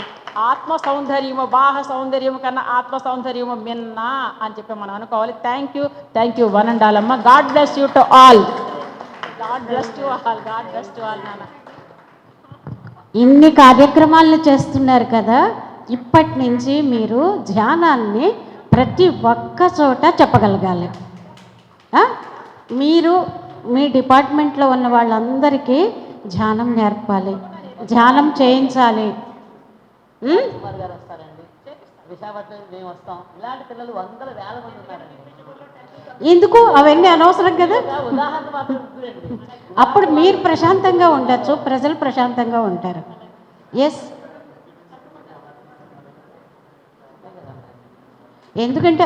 ఆత్మ సౌందర్యము బాహ సౌందర్యము కన్నా ఆత్మ సౌందర్యము మిన్న అని చెప్పి మనం అనుకోవాలి. Thank you one and all అమ్మ. God bless you to all. God bless to all. God bless to all నాన్న. ఇన్ని కార్యక్రమాలను చేస్తున్నారు కదా, ఇప్పటి నుంచి మీరు ధ్యానాన్ని ప్రతి ఒక్క చోట చెప్పగలగాలి. మీరు మీ డిపార్ట్మెంట్లో ఉన్న వాళ్ళందరికీ ధ్యానం నేర్పాలి, ధ్యానం చేయించాలి. కుమార్ గారు వస్తారండి, విశాఖపట్నం మేము వస్తాం. ఇలాంటి పిల్లలు వందల వేల మంది ఉన్నారండి. ఎందుకు అవన్నీ అనవసరం కదా. ఉదాహరణ మాత్రం గుర్తులేండి. అప్పుడు మీరు ప్రశాంతంగా ఉండొచ్చు, ప్రజలు ప్రశాంతంగా ఉంటారు. ఎస్, ఎందుకంటే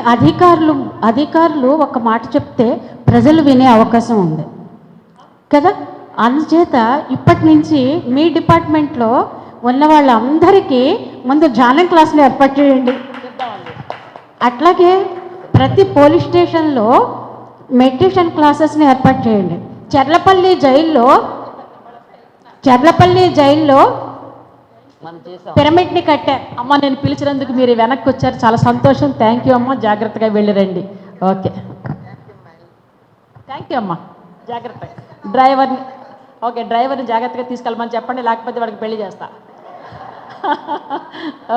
అధికారులు ఒక మాట చెప్తే ప్రజలు వినే అవకాశం ఉంది కదా. అందుచేత ఇప్పటి నుంచి మీ డిపార్ట్మెంట్లో ఉన్న వాళ్ళందరికీ ముందు ధ్యానం క్లాసులు ఏర్పాటు చేయండి. అట్లాగే ప్రతి పోలీస్ స్టేషన్లో మెడిటేషన్ క్లాసెస్ని ఏర్పాటు చేయండి. చర్లపల్లి జైల్లో మనం చేసాం. పిరమిడ్ని కట్టారు. అమ్మ, నేను పిలిచినందుకు మీరు వెనక్కి వచ్చారు, చాలా సంతోషం. థ్యాంక్ యూ అమ్మ. జాగ్రత్తగా వెళ్ళిరండి. ఓకే, థ్యాంక్ యూ అమ్మ. జాగ్రత్తగా డ్రైవర్ని జాగ్రత్తగా తీసుకెళ్ళమని చెప్పండి, లేకపోతే వాడికి పెళ్లి చేస్తా.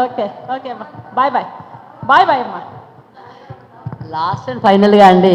ఓకే అమ్మ. బాయ్ అమ్మ. లాస్ట్ అండ్ ఫైనల్గా అండి,